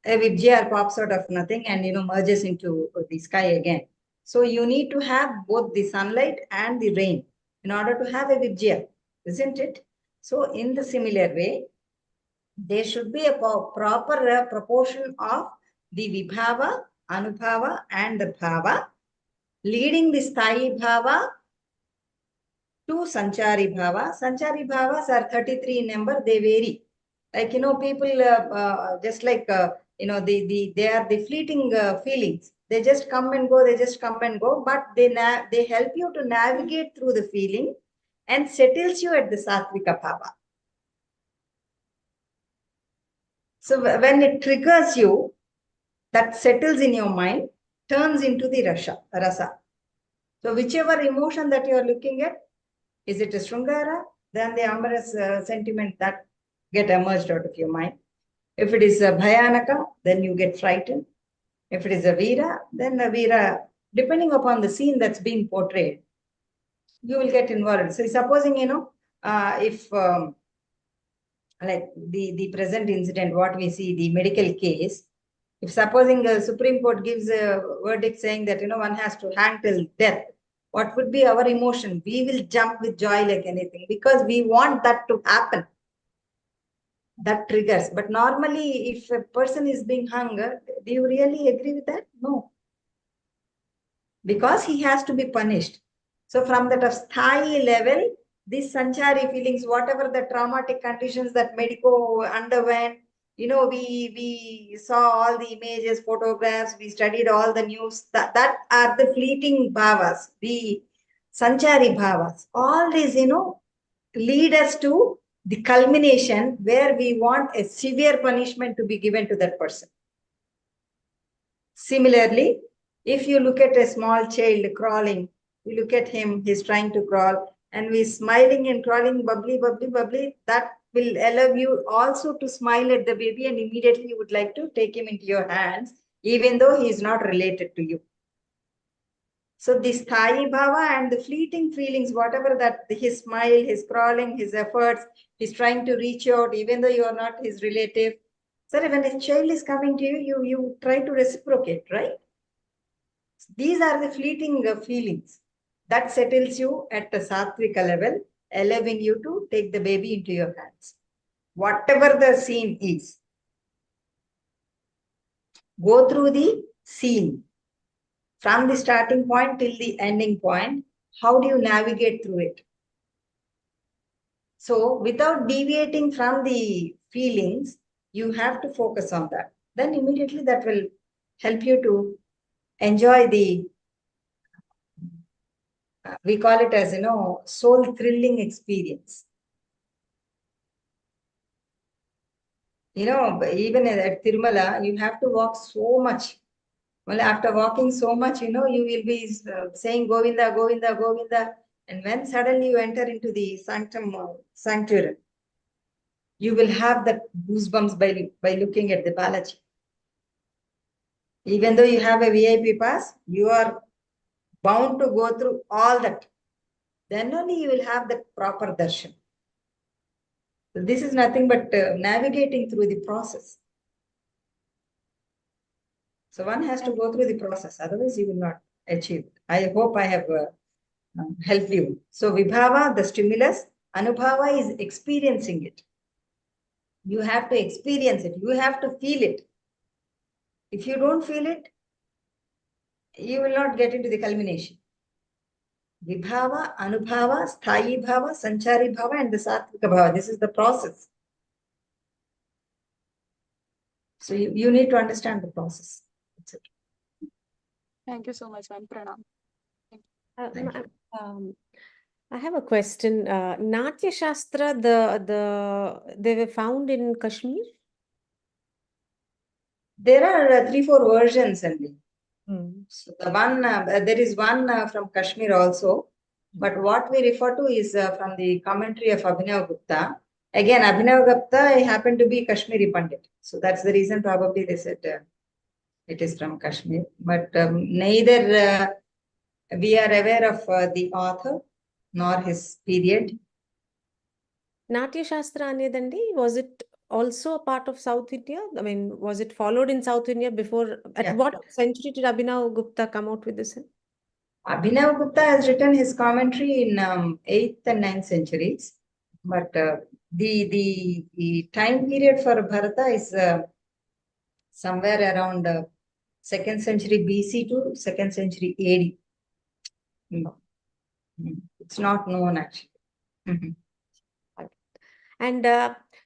[SPEAKER 1] Vijaya pops out of nothing and merges into the sky again. So you need to have both the sunlight and the rain in order to have a Vijaya, isn't it? So in the similar way, there should be a proper proportion of the Vibhava, Anubhava and the Bhava, leading the Sthayi Bhava to Sanchari Bhava. Sanchari Bhavas are 33 in number, they vary. Like, people just like, they are the fleeting feelings. They just come and go, but they help you to navigate through the feeling and settles you at the Satvika Bhava. So when it triggers you, that settles in your mind, turns into the rasa. So whichever emotion that you are looking at, is it a Srungara? Then the amorous sentiment that get emerged out of your mind. If it is a Bhayanaka, then you get frightened. If it is a Veera, then the Veera, depending upon the scene that's being portrayed, you will get involved. So supposing, if like the present incident, what we see, the medical case, if supposing the Supreme Court gives a verdict saying that, one has to hang till death, what would be our emotion? We will jump with joy like anything because we want that to happen. That triggers. But normally, if a person is being hung, do you really agree with that? No. Because he has to be punished. So from that Sthayi level, these Sanchari feelings, whatever the traumatic conditions that Medico underwent, we saw all the images, photographs, we studied all the news, that are the fleeting bhavas, the Sanchari bhavas. All these, lead us to the culmination where we want a severe punishment to be given to that person. Similarly, if you look at a small child crawling, you look at him, he's trying to crawl, and we're smiling and crawling, bubbly, bubbly, bubbly, that will allow you also to smile at the baby, and immediately you would like to take him into your hands, even though he is not related to you. So this Sthayi Bhava and the fleeting feelings, whatever that, his smile, his crawling, his efforts, he's trying to reach out, even though you are not his relative. So when a child is coming to you, you try to reciprocate, right? These are the fleeting feelings that settles you at the Sattvika level, allowing you to take the baby into your hands. Whatever the scene is, go through the scene from the starting point till the ending point. How do you navigate through it? So without deviating from the feelings, you have to focus on that. Then immediately that will help you to enjoy the, we call it as, soul thrilling experience. Even at Tirumala, you have to walk so much. Well, after walking so much, you will be saying Govinda, Govinda, Govinda. And when suddenly you enter into the sanctuary, you will have that goosebumps by looking at the Balaji. Even though you have a VIP pass, you are bound to go through all that. Then only you will have that proper darshan. So this is nothing but navigating through the process. So one has to go through the process, otherwise you will not achieve. I hope I have helped you. So Vibhava, the stimulus, Anubhava is experiencing it. You have to experience it. You have to feel it. If you don't feel it, you will not get into the culmination. Vibhava, Anubhava, Sthayi Bhava, Sanchari Bhava, and the Sattvika Bhava. This is the process. So you need to understand the process. That's it.
[SPEAKER 8] Thank you so much, ma'am. Pranam.
[SPEAKER 1] Thank you.
[SPEAKER 3] I have a question. Natya Shastra, they were found in Kashmir?
[SPEAKER 1] There are 3-4 versions, and
[SPEAKER 3] Hmm.
[SPEAKER 1] so the one there is one from Kashmir also, but what we refer to is from the commentary of Abhinav Gupta. Again, Abhinav Gupta happened to be Kashmiri Pandit, so that's the reason probably they said it is from Kashmir. But neither we are aware of the author, nor his period.
[SPEAKER 3] Natya Shastra anedandi, was it also a part of South India? I mean, was it followed in South India before? At
[SPEAKER 1] Yeah.
[SPEAKER 3] what century did Abhinav Gupta come out with this?
[SPEAKER 1] Abhinav Gupta has written his commentary in 8th and 9th centuries, but the time period for Bharata is somewhere around 2nd century BC to 2nd century AD. No. It's not known actually. Mhm.
[SPEAKER 3] And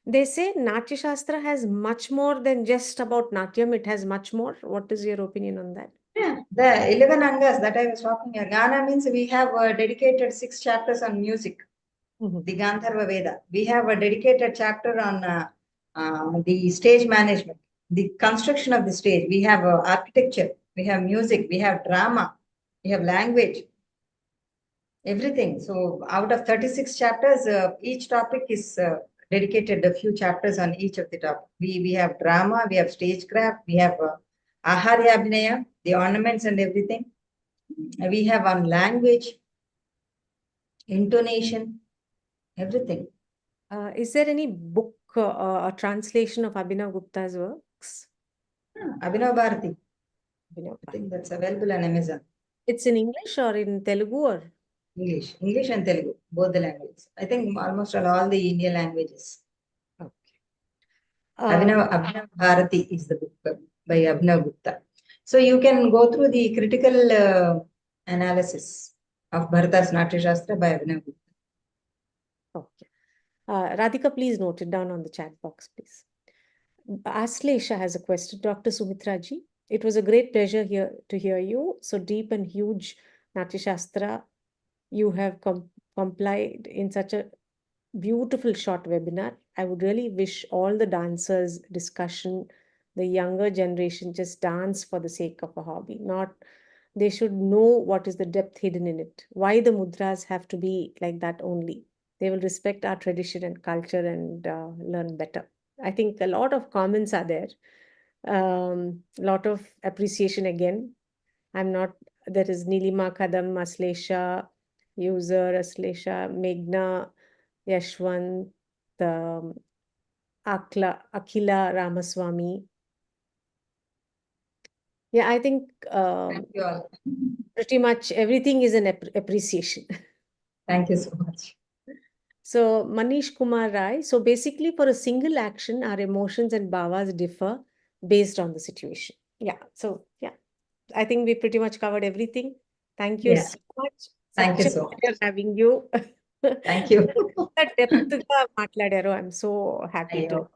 [SPEAKER 3] they say Natya Shastra has much more than just about Natyam. It has much more. What is your opinion on that?
[SPEAKER 1] Yeah, the 11 angas that I was talking about. Gana means we have dedicated 6 chapters on music, the Gandharva Veda. We have a dedicated chapter on the stage management, the construction of the stage. We have architecture, we have music, we have drama, we have language, everything. So out of 36 chapters, each topic is dedicated a few chapters on each of the topic. We have drama, we have stagecraft, we have Aharya Abhinaya, the ornaments and everything. We have on language, intonation, everything.
[SPEAKER 3] Is there any book or translation of Abhinav Gupta's works?
[SPEAKER 1] Abhinav Bharati.
[SPEAKER 3] Abhinav
[SPEAKER 1] I think that's available on Amazon.
[SPEAKER 3] It's in English or in Telugu or?
[SPEAKER 1] English and Telugu, both the languages. I think almost all the Indian languages.
[SPEAKER 3] Okay.
[SPEAKER 1] Abhinav Bharati is the book by Abhinav Gupta. So you can go through the critical analysis of Bharata's Natya Shastra by Abhinav Gupta.
[SPEAKER 3] Okay. Radhika, please note it down on the chat box, please. Aslesha has a question. Dr. Sumitra ji, it was a great pleasure to hear you. So deep and huge Natya Shastra you have complied in such a beautiful short webinar. I would really wish all the dancers, discussion, the younger generation just dance for the sake of a hobby. They should know what is the depth hidden in it. Why the mudras have to be like that only. They will respect our tradition and culture and learn better. I think a lot of comments are there. Lot of appreciation again. There is Nilima Kadam, Aslesha, user Aslesha, Meghna, Yashwant, Akhila Ramaswamy. Yeah, I think
[SPEAKER 1] Thank you all.
[SPEAKER 3] pretty much everything is an appreciation.
[SPEAKER 1] Thank you so much.
[SPEAKER 3] So Manish Kumar Rai. So basically for a single action, our emotions and bhavas differ based on the situation. Yeah. So yeah, I think we pretty much covered everything. Thank you
[SPEAKER 1] Yeah.
[SPEAKER 3] so much.
[SPEAKER 1] Thank you
[SPEAKER 3] Such a
[SPEAKER 1] so much.
[SPEAKER 3] pleasure having you.
[SPEAKER 1] Thank you.
[SPEAKER 3] I'm so happy to.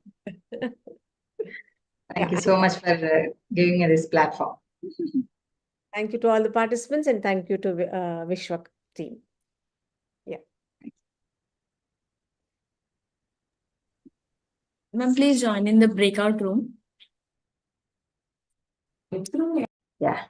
[SPEAKER 1] Thank you so much for giving me this platform.
[SPEAKER 3] Thank you to all the participants and thank you to Vishwak team. Yeah.
[SPEAKER 2] Ma'am, please join in the breakout room.
[SPEAKER 1] Yeah.